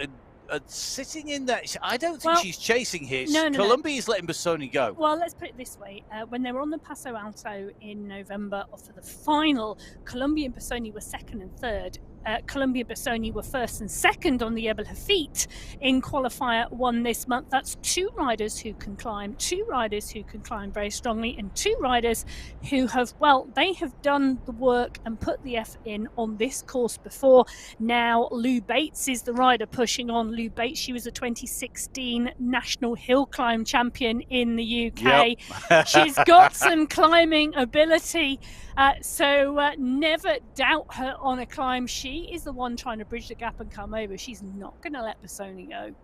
sitting in that. I don't think she's chasing here. No, Colombi is letting Bassoni go. Well, let's put it this way. When they were on the Paso Alto in November for the final, Colombi and Bassoni were second and third. Colombi and Bassoni were first and second on the Ebel Hafit in Qualifier 1 this month. That's two riders who can climb very strongly, and two riders who have, they have done the work and put the effort in on this course before. Now, Lou Bates is the rider pushing on. Lou Bates, she was a 2016 National Hill Climb champion in the UK. Yep. She's got some climbing ability, so never doubt her on a climb. She is the one trying to bridge the gap and come over. She's not going to let Bassoni go.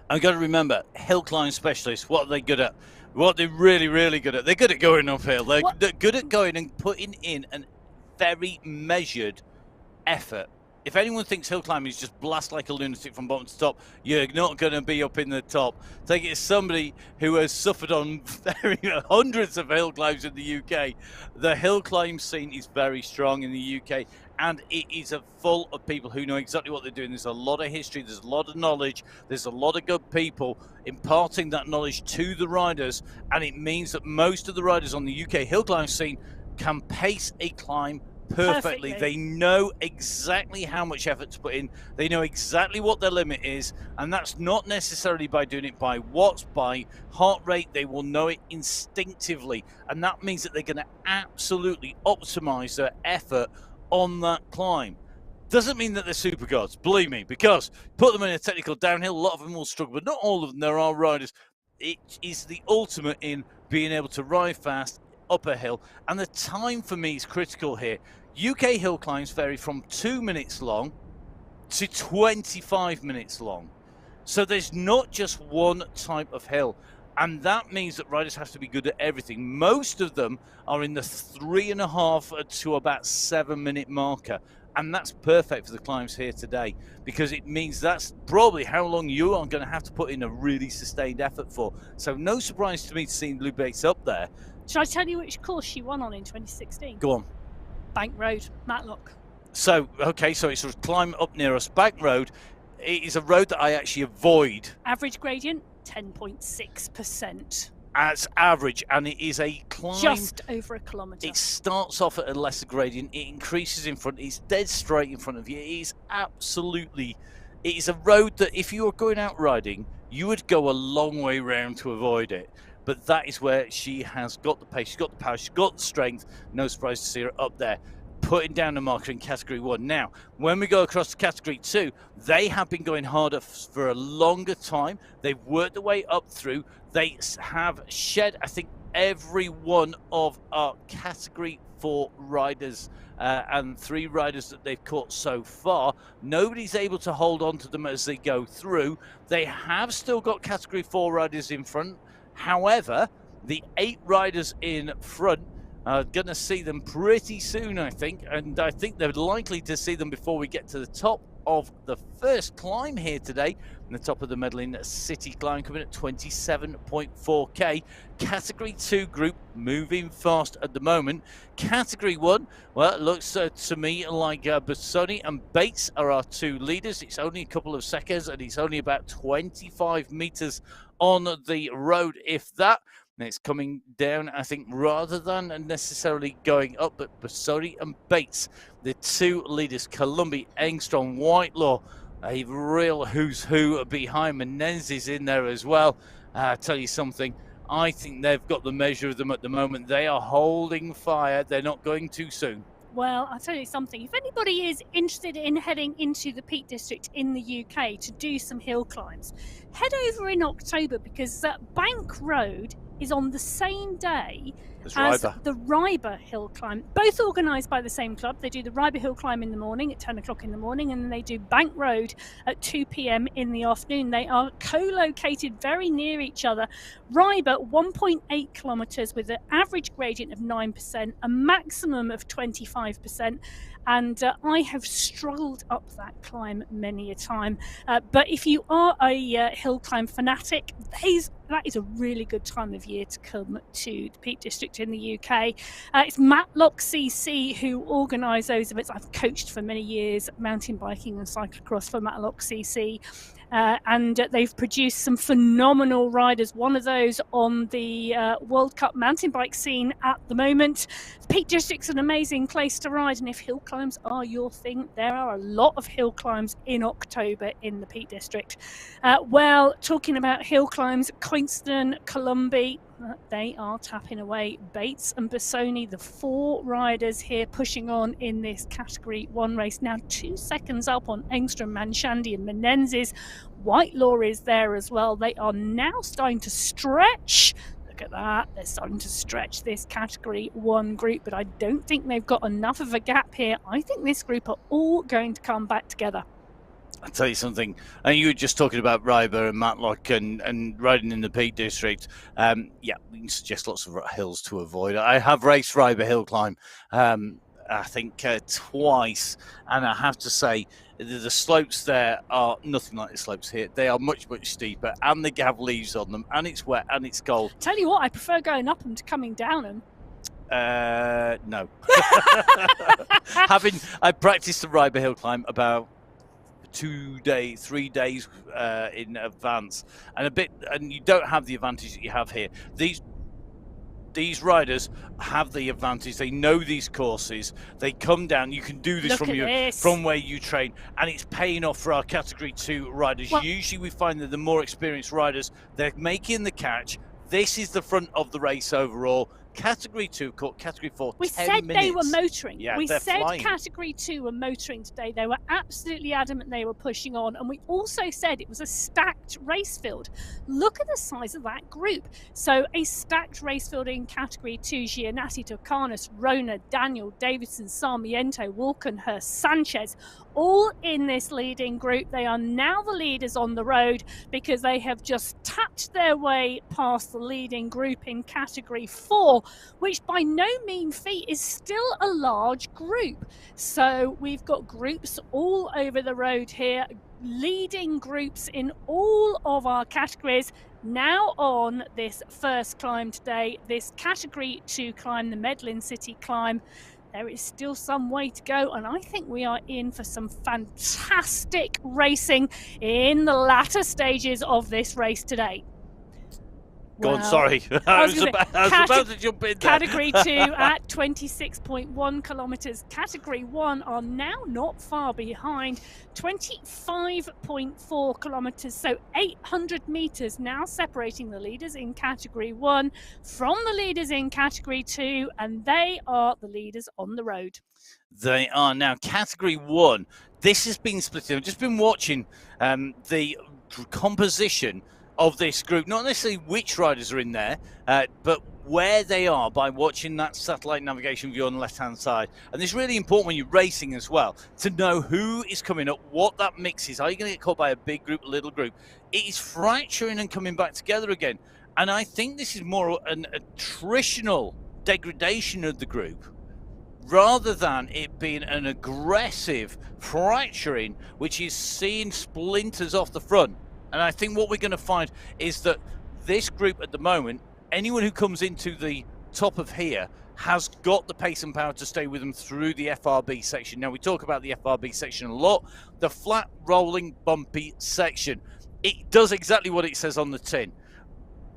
I've got to remember, hill climb specialists, what are they good at? What they're really, really good at? They're good at going uphill. They're good at going and putting in a very measured effort. If anyone thinks hill climbing is just blast like a lunatic from bottom to top, you're not going to be up in the top. Take it as somebody who has suffered on hundreds of hill climbs in the UK. The hill climb scene is very strong in the UK, and it is full of people who know exactly what they're doing. There's a lot of history, there's a lot of knowledge, there's a lot of good people imparting that knowledge to the riders, and it means that most of the riders on the UK hill climb scene can pace a climb perfectly. They know exactly how much effort to put in. They know exactly what their limit is, and that's not necessarily by doing it by watts, by heart rate. They will know it instinctively, and that means that they're going to absolutely optimize their effort on that climb. Doesn't mean that they're super gods, believe me, because put them in a technical downhill, a lot of them will struggle, but not all of them. There are riders. It is the ultimate in being able to ride fast up a hill, and the time for me is critical here. UK hill climbs vary from 2 minutes long to 25 minutes long, so there's not just one type of hill, and that means that riders have to be good at everything. Most of them are in the 3.5 to about 7 minute marker, and that's perfect for the climbs here today, because it means that's probably how long you are going to have to put in a really sustained effort for. So no surprise to me to see Lou Bates up there. Should I tell you which course she won on in 2016? Go on. Bank Road, Matlock. So, okay, so it's a climb up near us. Bank Road, it is a road that I actually avoid. Average gradient, 10.6%. As average, and it is a climb just over a kilometre. It starts off at a lesser gradient, it increases in front, it's dead straight in front of you. It is a road that if you were going out riding, you would go a long way round to avoid it. But that is where she has got the pace, she's got the power, she's got the strength. No surprise to see her up there, putting down the marker in Category 1. Now, when we go across to Category 2, they have been going harder for a longer time. They've worked their way up through. They have shed, I think, every one of our Category 4 riders and 3 riders that they've caught so far. Nobody's able to hold on to them as they go through. They have still got Category 4 riders in front. However, the 8 riders in front are going to see them pretty soon, I think, and I think they're likely to see them before we get to the top of the first climb here today. And the top of the Medellin City climb coming at 27.4k. Category 2 group moving fast at the moment. Category 1, well, it looks to me like Bassoni and Bates are our 2 leaders. It's only a couple of seconds, and it's only about 25 meters on the road, if that. And it's coming down, I think, rather than necessarily going up. But Bassoni and Bates, the 2 leaders, Columbi, Engstrom, Whitelaw, a real who's who behind. Menendez in there as well. I tell you something, I think they've got the measure of them at the moment. They are holding fire. They're not going too soon. Well, I'll tell you something. If anybody is interested in heading into the Peak District in the UK to do some hill climbs, head over in October, because Bank Road is on the same day as the Ryber Hill Climb, both organised by the same club. They do the Ryber Hill Climb in the morning at 10 o'clock in the morning, and then they do Bank Road at 2 p.m. in the afternoon. They are co-located very near each other. Ryber, 1.8 kilometres with an average gradient of 9%, a maximum of 25%. And I have struggled up that climb many a time. But if you are a hill climb fanatic, that is a really good time of year to come to the Peak District in the UK. It's Matlock CC who organise those events. I've coached for many years mountain biking and cyclocross for Matlock CC. And they've produced some phenomenal riders. One of those on the World Cup mountain bike scene at the moment. The Peak District's an amazing place to ride, and if hill climbs are your thing, there are a lot of hill climbs in October in the Peak District. Well, talking about hill climbs, Queenston, Columbi, they are tapping away. Bates and Bassoni, the 4 riders here pushing on in this Category 1 race. Now 2 seconds up on Engstrom, Manshandi and Menendez. Whitelaw is there as well. They are now starting to stretch. Look at that. They're starting to stretch this Category 1 group, but I don't think they've got enough of a gap here. I think this group are all going to come back together. I'll tell you something, and you were just talking about Ryber and Matlock and riding in the Peak District. Yeah, we can suggest lots of hills to avoid. I have raced Ryber Hill Climb, I think twice, and I have to say the slopes there are nothing like the slopes here. They are much, much steeper, and they have leaves on them, and it's wet, and it's cold. Tell you what, I prefer going up them to coming down them. No. I practiced the Ryber Hill Climb about 3 days in advance, and you don't have the advantage that you have here. These riders have the advantage. They know these courses. They come down. You can do this from where you train, and it's paying off for our Category 2 riders. Well, usually we find that the more experienced riders, they're making the catch. This is the front of the race overall. Category 2 caught Category 4. We said they were motoring. Yeah, we said flying. Category 2 were motoring today. They were absolutely adamant they were pushing on. And we also said it was a stacked race field. Look at the size of that group. So a stacked race field in Category 2. Giannatti, Tocanis, Rona, Daniel, Davidson, Sarmiento, Walkenhurst, Sanchez, all in this leading group. They are now the leaders on the road because they have just tapped their way past the leading group in Category 4, which by no mean feat is still a large group. So we've got groups all over the road here, leading groups in all of our categories. Now on this first climb today, this Category 2 climb, the Medlin City climb. There is still some way to go, and I think we are in for some fantastic racing in the latter stages of this race today. Go on, sorry. I was about to jump in there. Category 2 at 26.1 kilometres. Category 1 are now not far behind, 25.4 kilometres. So 800 metres now separating the leaders in Category 1 from the leaders in Category 2, and they are the leaders on the road. They are now Category 1. This has been split. I've just been watching the composition of this group, not necessarily which riders are in there, but where they are by watching that satellite navigation view on the left-hand side. And it's really important when you're racing as well to know who is coming up, what that mix is. Are you going to get caught by a big group, a little group? It is fracturing and coming back together again. And I think this is more an attritional degradation of the group rather than it being an aggressive fracturing, which is seeing splinters off the front. And I think what we're going to find is that this group at the moment, anyone who comes into the top of here has got the pace and power to stay with them through the FRB section. Now, we talk about the FRB section a lot, the flat, rolling, bumpy section. It does exactly what it says on the tin.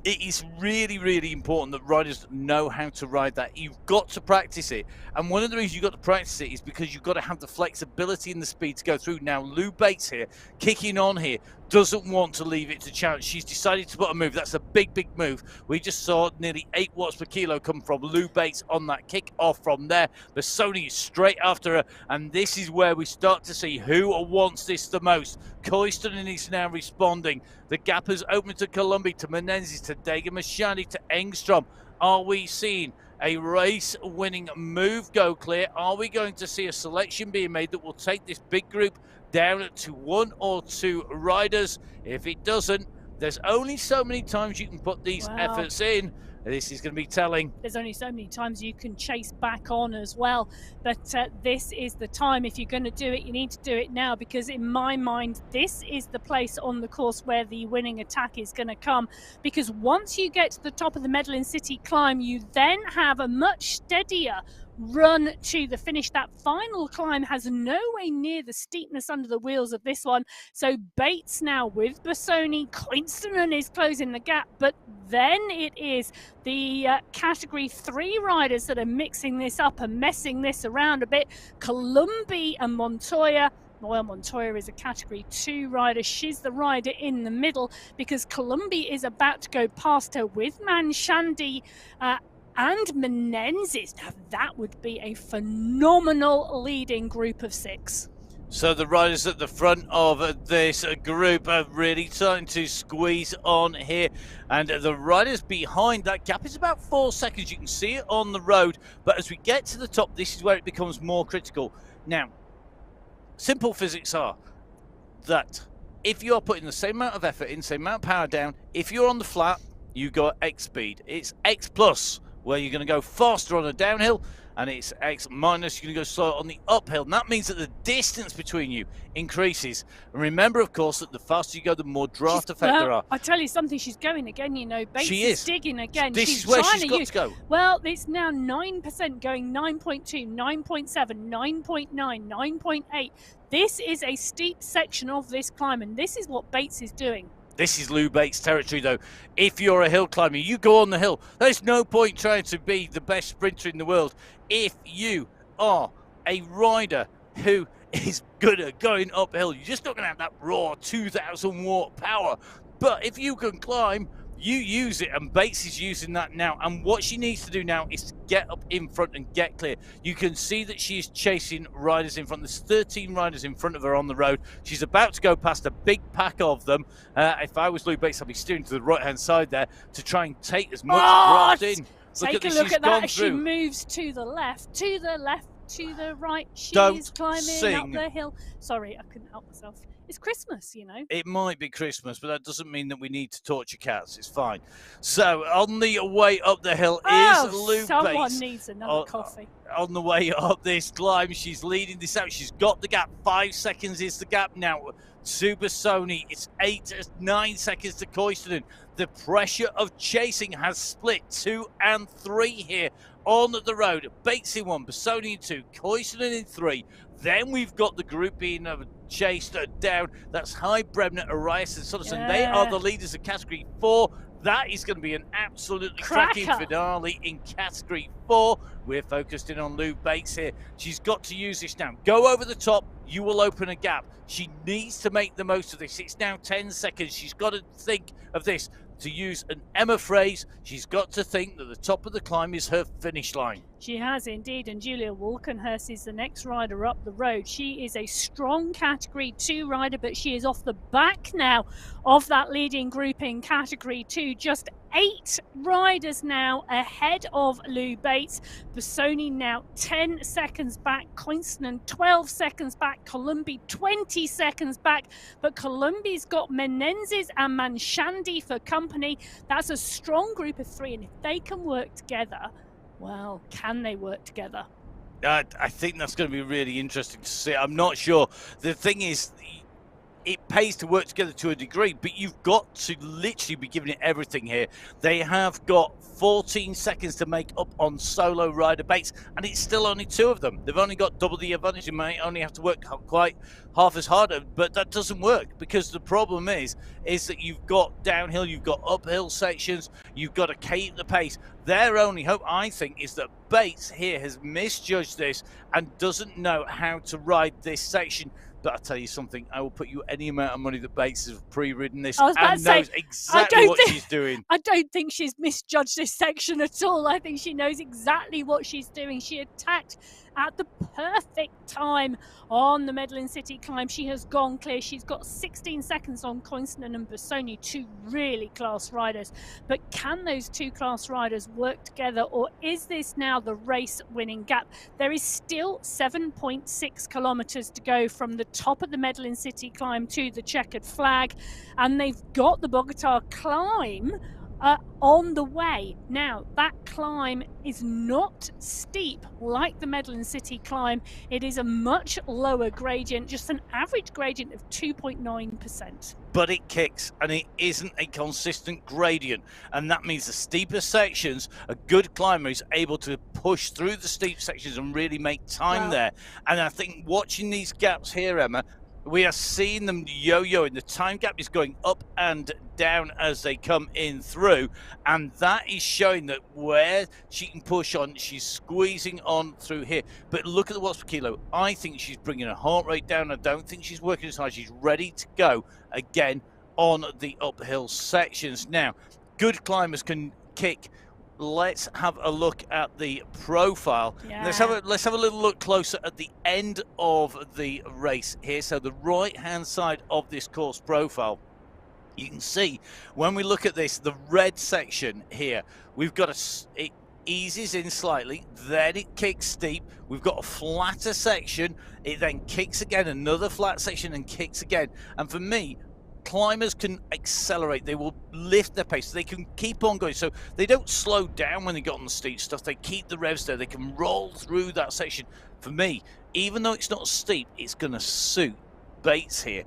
It is really, really important that riders know how to ride that. You've got to practice it. And one of the reasons you've got to practice it is because you've got to have the flexibility and the speed to go through. Now, Lou Bates here, kicking on here, doesn't want to leave it to chance. She's decided to put a move. That's a big, big move. We just saw nearly 8 watts per kilo come from Lou Bates on that kick off from there. But Sony is straight after her. And this is where we start to see who wants this the most. Koistonen is now responding. The gap has opened to Columbia, to Menezes, to Dega-Mashani, to Engstrom. Are we seeing a race-winning move go clear? Are we going to see a selection being made that will take this big group down to 1 or 2 riders? If it doesn't, there's only so many times you can put these efforts in. This is going to be telling. There's only so many times you can chase back on as well. But this is the time. If you're going to do it, you need to do it now, because in my mind, this is the place on the course where the winning attack is going to come. Because once you get to the top of the Medellin City climb, you then have a much steadier run to the finish. That final climb has no way near the steepness under the wheels of this one. So Bates now with Bassoni. Koistonen is closing the gap, but then it is the category 3 riders that are mixing this up and messing this around a bit. Columbi and Montoya. Well, Montoya is a category 2 rider. She's the rider in the middle, because Columbi is about to go past her with Manshandi and Menezes. Now, that would be a phenomenal leading group of 6. So the riders at the front of this group are really starting to squeeze on here. And the riders behind, that gap is about 4 seconds. You can see it on the road. But as we get to the top, this is where it becomes more critical. Now, simple physics are that if you're putting the same amount of effort in, same amount of power down, if you're on the flat, you got X speed. It's X plus, where you're going to go faster on a downhill, and it's X minus, you're going to go slower on the uphill. And that means that the distance between you increases. And remember, of course, that the faster you go, the more draft effect there are. I tell you something, she's going again, you know. Bates she is digging again. This she's is where trying she's to got use, to go. Well, it's now 9% going 9.2, 9.7, 9.9, 9.8. This is a steep section of this climb, and this is what Bates is doing. This is Lou Bates territory, though. If you're a hill climber, you go on the hill. There's no point trying to be the best sprinter in the world. If you are a rider who is good at going uphill, you're just not going to have that raw 2,000 watt power. But if you can climb, you use it, and Bates is using that now. And what she needs to do now is to get up in front and get clear. You can see that she's chasing riders in front. There's 13 riders in front of her on the road. She's about to go past a big pack of them. If I was Lou Bates, I'd be steering to the right-hand side there to try and take as much draft in. Take a look at that as she moves to the left, to the left, to the right. She is climbing up the hill. Sorry, I couldn't help myself. It's Christmas, you know. It might be Christmas, but that doesn't mean that we need to torture cats. It's fine. So on the way up the hill is Lou Bates. Someone needs another coffee. On the way up this climb, she's leading this out. She's got the gap. 5 seconds is the gap now. Super Sony, it's 9 seconds to Koistonen. The pressure of chasing has split 2 and 3 here on the road. Bates in 1, Bassoni in 2, Koistonen in 3. Then we've got the group being chased down. That's High, Bremner, Arias, and Soderson. Yeah. They are the leaders of Category 4. That is going to be an absolutely cracking finale in Category 4. We're focused in on Lou Bates here. She's got to use this now. Go over the top. You will open a gap. She needs to make the most of this. It's now 10 seconds. She's got to think of this. To use an Emma phrase, she's got to think that the top of the climb is her finish line. She has indeed, and Julia Walkenhurst is the next rider up the road. She is a strong Category 2 rider, but she is off the back now of that leading group in Category 2. Just 8 riders now ahead of Lou Bates. Bassoni now 10 seconds back. Koistonen 12 seconds back. Columbi 20 seconds back. But Columbi's got Menezes and Manshandi for company. That's a strong group of 3, and if they can work together, well, can they work together? I think that's going to be really interesting to see. I'm not sure. The thing is, it pays to work together to a degree, but you've got to literally be giving it everything here. They have got 14 seconds to make up on solo rider Bates, and it's still only 2 of them. They've only got double the advantage. You may only have to work quite half as hard, but that doesn't work, because the problem is that you've got downhill, you've got uphill sections, you've got to keep the pace. Their only hope, I think, is that Bates here has misjudged this and doesn't know how to ride this section. But I'll tell you something, I will put you any amount of money that Bates has pre-ridden this and knows exactly what she's doing. I don't think she's misjudged this section at all. I think she knows exactly what she's doing. She attacked at the perfect time on the Medellin City climb. She has gone clear. She's got 16 seconds on Coinston and Bassoni, 2 really class riders. But can those 2 class riders work together, or is this now the race winning gap? There is still 7.6 kilometers to go from the top of the Medellin City climb to the checkered flag, and they've got the Bogota climb on the way. Now, that climb is not steep like the Medellin City climb. It is a much lower gradient, just an average gradient of 2.9%. But it kicks, and it isn't a consistent gradient, and that means the steeper sections, a good climber is able to push through the steep sections and really make time there. And I think watching these gaps here, Emma, we are seeing them yo-yoing. The time gap is going up and down as they come in through, and that is showing that where she can push on, she's squeezing on through here. But look at the watts per kilo. I think she's bringing her heart rate down. I don't think she's working as hard. She's ready to go again on the uphill sections. Now, good climbers can kick. Let's have a look at the profile. Yeah. Let's have a little look closer at the end of the race here. So the right hand side of this course profile, you can see when we look at this, the red section here, we've got it eases in slightly, then it kicks steep. We've got a flatter section, it then kicks again, another flat section, and kicks again. And for me, climbers can accelerate. They will lift their pace. They can keep on going. So they don't slow down when they get on the steep stuff. They keep the revs there. They can roll through that section. For me, even though it's not steep, it's going to suit Bates here.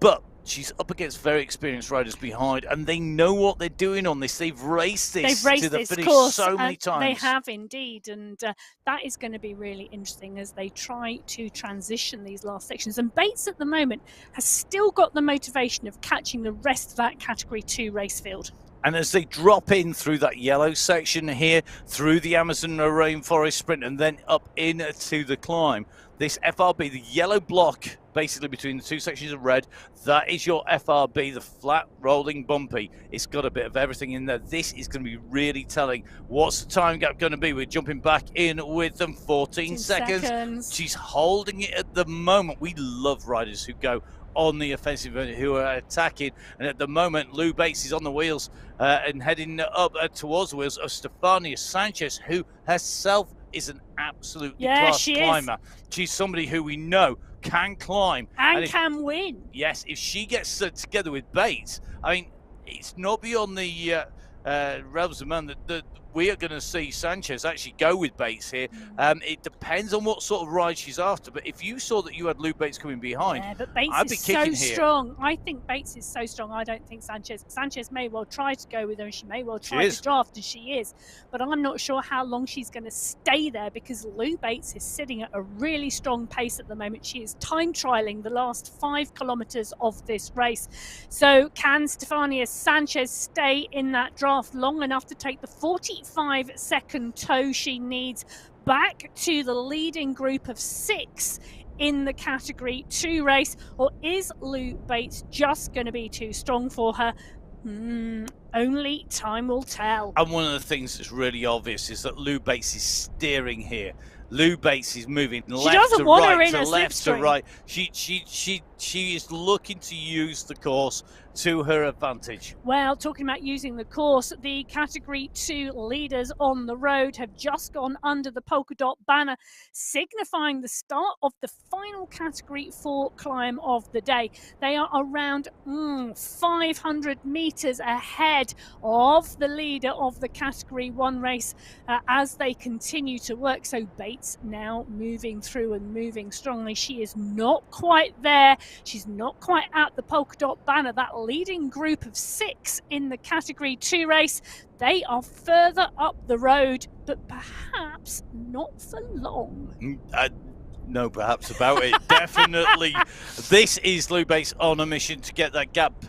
But she's up against very experienced riders behind, and they know what they're doing on this. They've raced this to the finish so many times. They have indeed, and that is going to be really interesting as they try to transition these last sections. And Bates at the moment has still got the motivation of catching the rest of that Category 2 race field. And as they drop in through that yellow section here, through the Amazon rainforest sprint, and then up into the climb, this FRB, the yellow block basically between the 2 sections of red, that is your FRB, the flat rolling bumpy. It's got a bit of everything in there. This is going to be really telling. What's the time gap going to be? We're jumping back in with them. 14 seconds. She's holding it at the moment. We love riders who go on the offensive, who are attacking, and at the moment Lou Bates is on the wheels and heading up towards the wheels of Stefania Sanchez, who herself is an absolutely class climber. She's somebody who we know can climb and can win. Yes, if she gets together with Bates, I mean, it's not beyond the realms of man that we are going to see Sanchez actually go with Bates here. It depends on what sort of ride she's after, but if you saw that you had Lou Bates coming behind, but Bates I'd be is kicking so here. Strong. I think Bates is so strong. I don't think Sanchez may well try to go with her, and she may well try to draft, and she is, but I'm not sure how long she's going to stay there, because Lou Bates is sitting at a really strong pace at the moment. She is time trialing the last 5 kilometers of this race. So can Stefania Sanchez stay in that draft long enough to take the 45-second toe she needs back to the leading group of 6 in the Category 2 race, or is Lou Bates just going to be too strong for her? Only time will tell. And one of the things that's really obvious is that Lou Bates is steering here. Lou Bates is moving left to right, to left to right. She is looking to use the course to her advantage. Well, talking about using the course, the Category 2 leaders on the road have just gone under the polka dot banner, signifying the start of the final Category 4 climb of the day. They are around 500 meters ahead of the leader of the Category 1 race as they continue to work. So Bates now moving through and moving strongly. She is not quite there She's not quite at the polka dot banner, that leading group of 6 in the Category 2 race. They are further up the road, but perhaps not for long. No perhaps about it. Definitely, this is Lou Bates on a mission to get that gap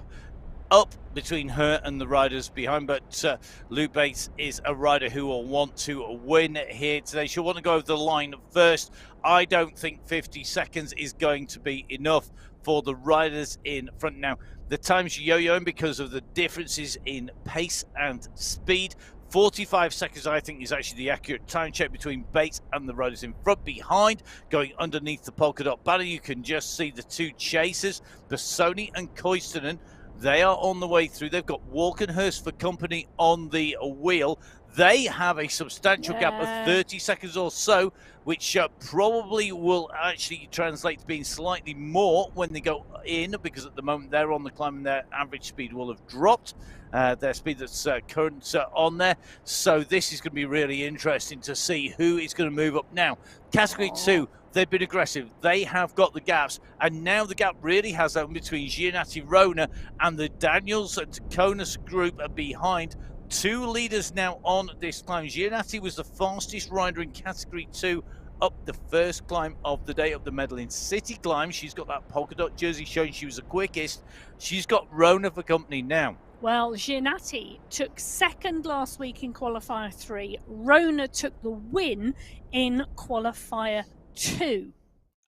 up between her and the riders behind, but Lou Bates is a rider who will want to win here today. She'll want to go over the line first. I don't think 50 seconds is going to be enough for the riders in front. Now, the times yo-yoing because of the differences in pace and speed. 45 seconds, I think, is actually the accurate time check between Bates and the riders in front. Behind, going underneath the polka dot banner, you can just see the 2 chasers, Bassoni and Koistunen. They are on the way through. They've got Walkenhurst for company on the wheel. They have a substantial gap of 30 seconds or so, which probably will actually translate to being slightly more when they go in, because at the moment they're on the climb and their average speed will have dropped. Their speed that's current on there. So this is going to be really interesting to see who is going to move up now. Category 2, they've been aggressive. They have got the gaps, and now the gap really has opened between Gianatti Rona and the Daniels and Taconis group are behind. 2 leaders now on this climb. Gianatti was the fastest rider in Category 2 up the first climb of the day, up the Medellin City climb. She's got that polka dot jersey showing she was the quickest. She's got Rona for company now. Well, Gianatti took 2nd last week in Qualifier 3. Rona took the win in Qualifier 2.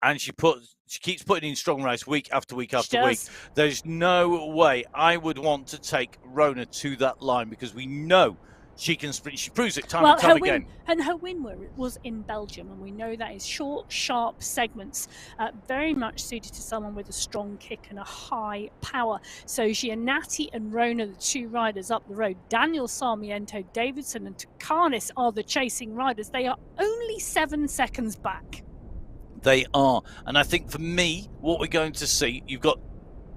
And she keeps putting in strong rides week after week after week. Does. There's no way I would want to take Rona to that line, because we know she can sprint. She proves it time and time again. And her win was in Belgium, and we know that is short, sharp segments, very much suited to someone with a strong kick and a high power. So Gianatti and Rona, the 2 riders up the road. Daniel Sarmiento, Davidson and Taconis are the chasing riders. They are only 7 seconds back. They are. And I think for me, what we're going to see, you've got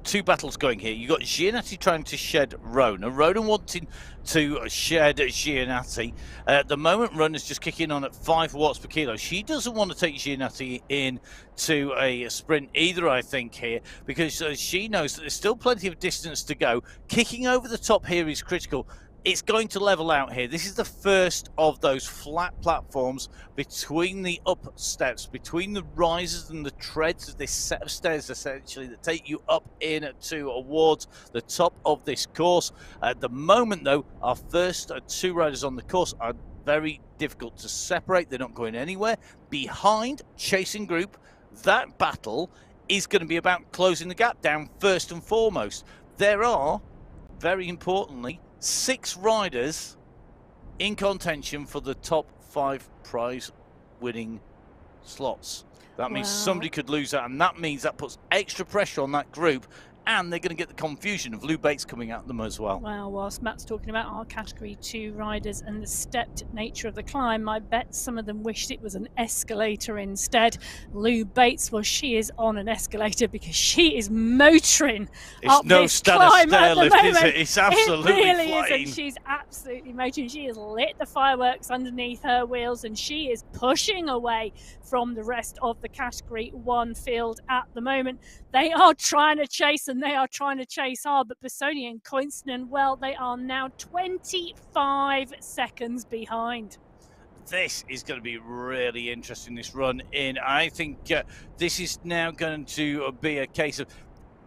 2 battles going here. You've got Gianatti trying to shed Rona. Rona wanting to shed Gianatti. At the moment, Rona's just kicking on at 5 watts per kilo. She doesn't want to take Gianatti in to a sprint either, I think, here, because she knows that there's still plenty of distance to go. Kicking over the top here is critical. It's going to level out here. This is the first of those flat platforms between the up steps, between the rises and the treads of this set of stairs, essentially, that take you up in towards the top of this course. At the moment, though, our first 2 riders on the course are very difficult to separate. They're not going anywhere. Behind, chasing group, that battle is going to be about closing the gap down first and foremost. There are, very importantly, 6 riders in contention for the top 5 prize winning slots. That means somebody could lose that, and that means that puts extra pressure on that group, and they're going to get the confusion of Lou Bates coming at them as well. Well, whilst Matt's talking about our Category 2 riders and the stepped nature of the climb, I bet some of them wished it was an escalator instead. Lou Bates, well, she is on an escalator because she is motoring up this climb at the moment. Is it? It's absolutely it really flying. is, and she's absolutely motoring. She has lit the fireworks underneath her wheels, and she is pushing away from the rest of the Category 1 field at the moment. They are trying to chase, and they are trying to chase hard, but Bassoni and Koistunen, well, they are now 25 seconds behind. This is going to be really interesting, this run in. I think this is now going to be a case of,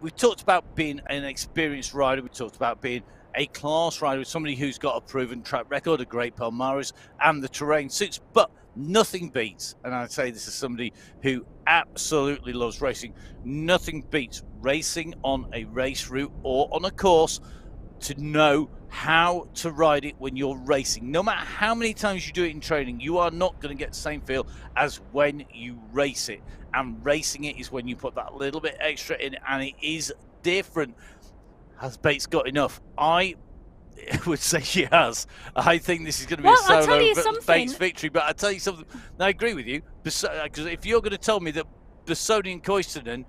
we've talked about being an experienced rider, we talked about being a class rider, somebody who's got a proven track record, a great Palmares, and the terrain suits, but nothing beats, and I'd say this is somebody who absolutely loves racing, nothing beats racing on a race route or on a course to know how to ride it when you're racing. No matter how many times you do it in training, you are not going to get the same feel as when you race it, and racing it is when you put that little bit extra in, and it is different. Has Bates got enough? I would say she has. I think this is going to be a solo Bates victory, but I'll tell you something. I agree with you, because if you're going to tell me that Bassoni and Koistunen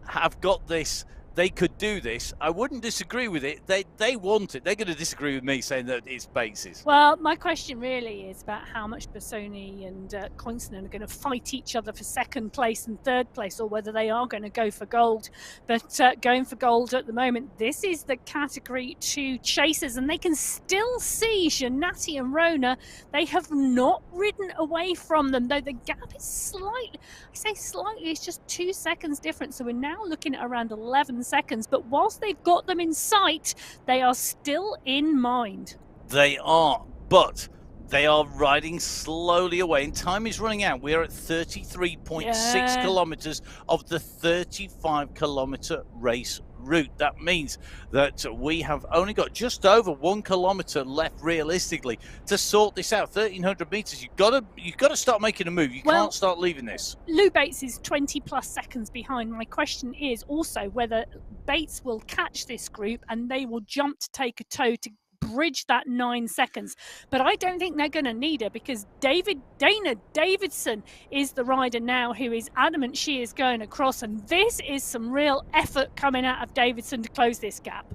have got this they could do this. I wouldn't disagree with it. They want it. They're going to disagree with me saying that it's Bates's. Well, my question really is about how much Bassoni and Koinsonen are going to fight each other for second place and third place, or whether they are going to go for gold. But going for gold at the moment, this is the Category 2 chasers, and they can still see Janati and Rona. They have not ridden away from them, though the gap is slightly, I say slightly, it's just 2 seconds difference. So we're now looking at around 11 seconds. But whilst they've got them in sight, they are still in mind. They are, but they are riding slowly away, and time is running out. We're at 33.6 kilometers of the 35-kilometer race route. That means that we have only got just over 1 kilometer left realistically to sort this out. 1,300 meters. You've got to start making a move. You can't start leaving this. Lou Bates is 20 plus seconds behind. My question is also whether Bates will catch this group and they will jump to take a tow to bridge that 9 seconds. But I don't think they're going to need her, because Dana Davidson is the rider now who is adamant she is going across, and this is some real effort coming out of Davidson to close this gap.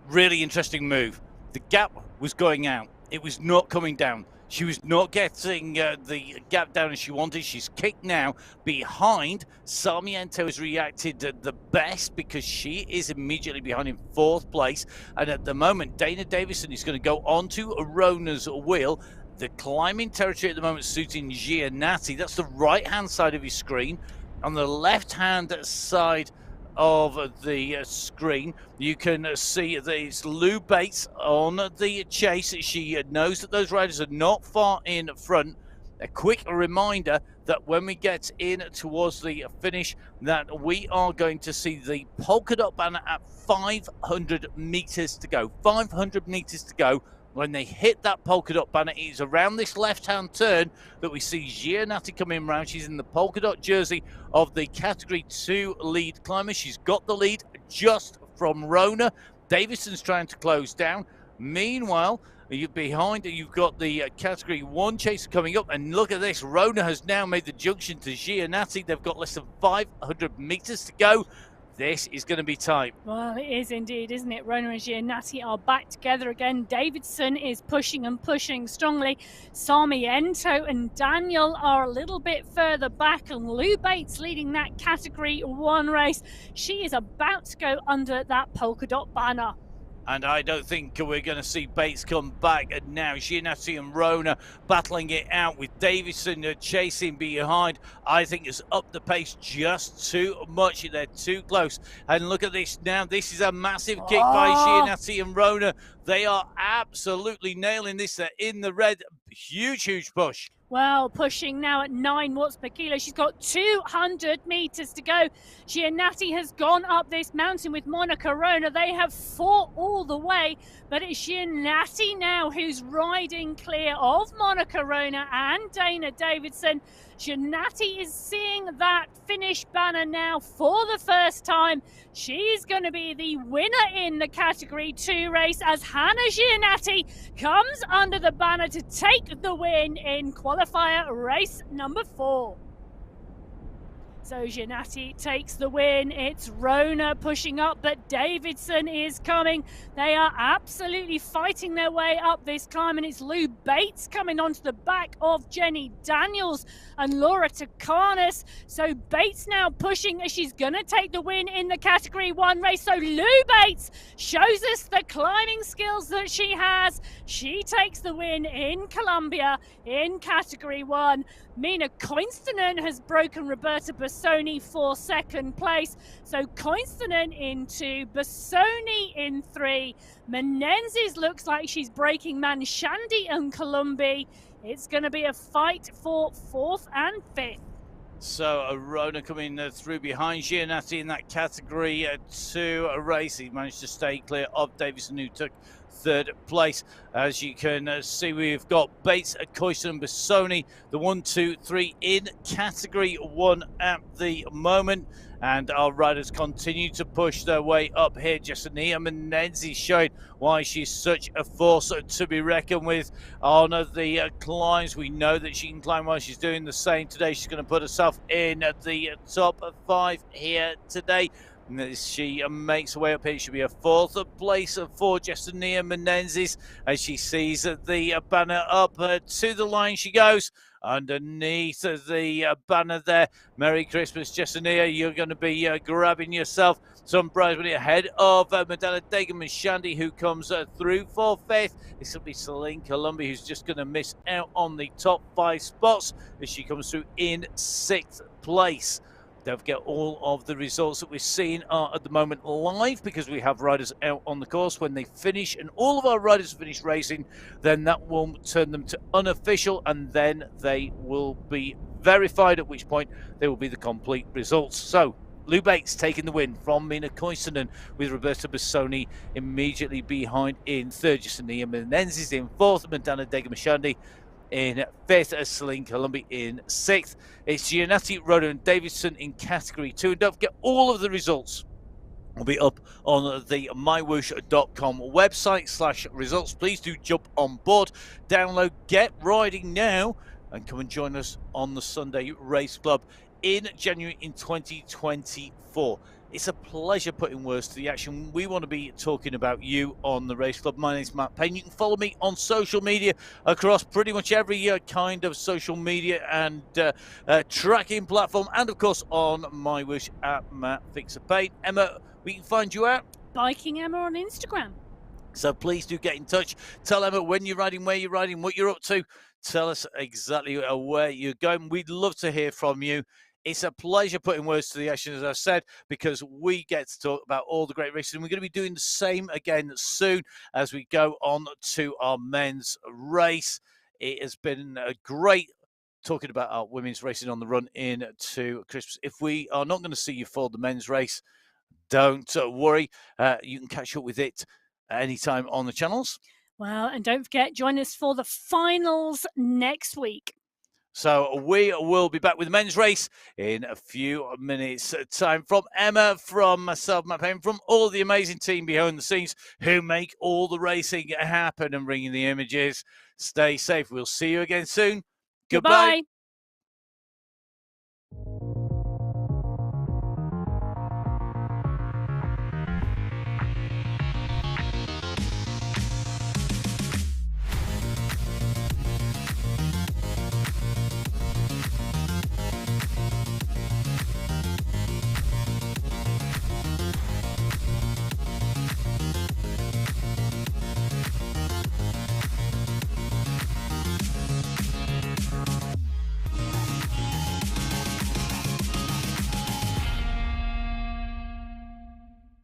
Really interesting move. The gap was going out. It was not coming down. She was not getting the gap down as she wanted. She's kicked now behind. Sarmiento has reacted the best because she is immediately behind in 4th place. And at the moment, Dana Davison is going to go onto Rona's wheel. The climbing territory at the moment suiting Giannatti. That's the right-hand side of your screen. On the left-hand side of the screen, you can see that it's Lou Bates on the chase. She knows that those riders are not far in front. A quick reminder that when we get in towards the finish, that we are going to see the polka dot banner at 500 meters to go. 500 meters to go. When they hit that polka dot banner, it is around this left-hand turn that we see Giannatti coming around. She's in the polka dot jersey of the Category 2 lead climber. She's got the lead just from Rona. Davidson's trying to close down. Meanwhile, behind you've got the Category 1 chaser coming up, and look at this. Rona has now made the junction to Giannatti. They've got less than 500 meters to go. This is going to be tight. Well, it is indeed, isn't it? Rona and Giannatti are back together again. Davidson is pushing and pushing strongly. Sarmiento and Daniel are a little bit further back, and Lou Bates leading that Category 1 race. She is about to go under that polka dot banner. And I don't think we're going to see Bates come back now. Giannatti and Rona battling it out with Davidson chasing behind. I think it's up the pace just too much. They're too close. And look at this now. This is a massive kick by Giannatti and Rona. They are absolutely nailing this. They're in the red. Huge, huge push. Well, pushing now at 9 watts per kilo. She's got 200 meters to go. Giannatti has gone up this mountain with Monica Rona. They have fought all the way, but it's Giannatti now who's riding clear of Monica Rona and Dana Davidson. Giannatti is seeing that finish banner now for the first time. She's going to be the winner in the Category 2 race as Hannah Giannatti comes under the banner to take the win in Qualifier Race number 4. So Giannatti takes the win. It's Rona pushing up, but Davidson is coming. They are absolutely fighting their way up this climb, and it's Lou Bates coming onto the back of Jenny Daniels and Laura Takanis. So Bates now pushing as she's going to take the win in the Category 1 race. So Lou Bates shows us the climbing skills that she has. She takes the win in Colombia in Category 1. Mina Koinsonen has broken Roberta Bassoni for second place. So Koinsonen in 2, Bassoni in 3. Menendez looks like she's breaking Manshandi and Columbi. It's going to be a fight for 4th and 5th. So Rona coming through behind Giannatti in that Category 2 race. He managed to stay clear of Davison, who took 3rd place. As you can see, we've got Bates, Koinsonen and Bassoni, the 1, 2, 3 in Category 1 at the moment. And our riders continue to push their way up here. Jasenia Menendez showing why she's such a force to be reckoned with on the climbs. We know that she can climb well. She's doing the same today. She's going to put herself in the top 5 here today. She makes her way up here. She'll be a fourth place for Jessenia Menendez as she sees the banner up to the line. She goes underneath the banner there. Merry Christmas, Jessenia. You're going to be grabbing yourself some prize money ahead of Madonna Dagan and Shandy, who comes through for fifth. This will be Celine Columbi, who's just going to miss out on the top 5 spots as she comes through in 6th place. Don't forget, all of the results that we're seeing are at the moment live because we have riders out on the course. When they finish and all of our riders finish racing, then that will turn them to unofficial and then they will be verified, at which point they will be the complete results. So Lou Bates taking the win from Mina Koisonen, with Roberta Bassoni immediately behind in third. Jessenia Menendez in fourth, Madonna Degamashandi in fifth, as Celine Columbi in sixth. It's Giannatti, Roder and Davidson in category 2. And don't forget, all of the results will be up on the MyWhoosh.com website /results. Please do jump on board, download Get Riding now, and come and join us on the Sunday Race Club in January in 2024. It's a pleasure putting words to the action. We want to be talking about you on the Race Club. My name is Matt Payne. You can follow me on social media across pretty much every kind of social media and tracking platform, and of course on MyWhoosh at Matt Fixer Payne. Emma, we can find you out Biking Emma on Instagram. So please do get in touch. Tell Emma when you're riding, where you're riding, what you're up to. Tell us exactly where you're going. We'd love to hear from you. It's a pleasure putting words to the action, as I've said, because we get to talk about all the great races. And we're going to be doing the same again soon as we go on to our men's race. It has been a great talking about our women's racing on the run into Christmas. If we are not going to see you for the men's race, don't worry. You can catch up with it anytime on the channels. Well, and don't forget, join us for the finals next week. So we will be back with the men's race in a few minutes' time. From Emma, from myself, Matt Payne, from all the amazing team behind the scenes who make all the racing happen and bringing the images. Stay safe. We'll see you again soon. Goodbye.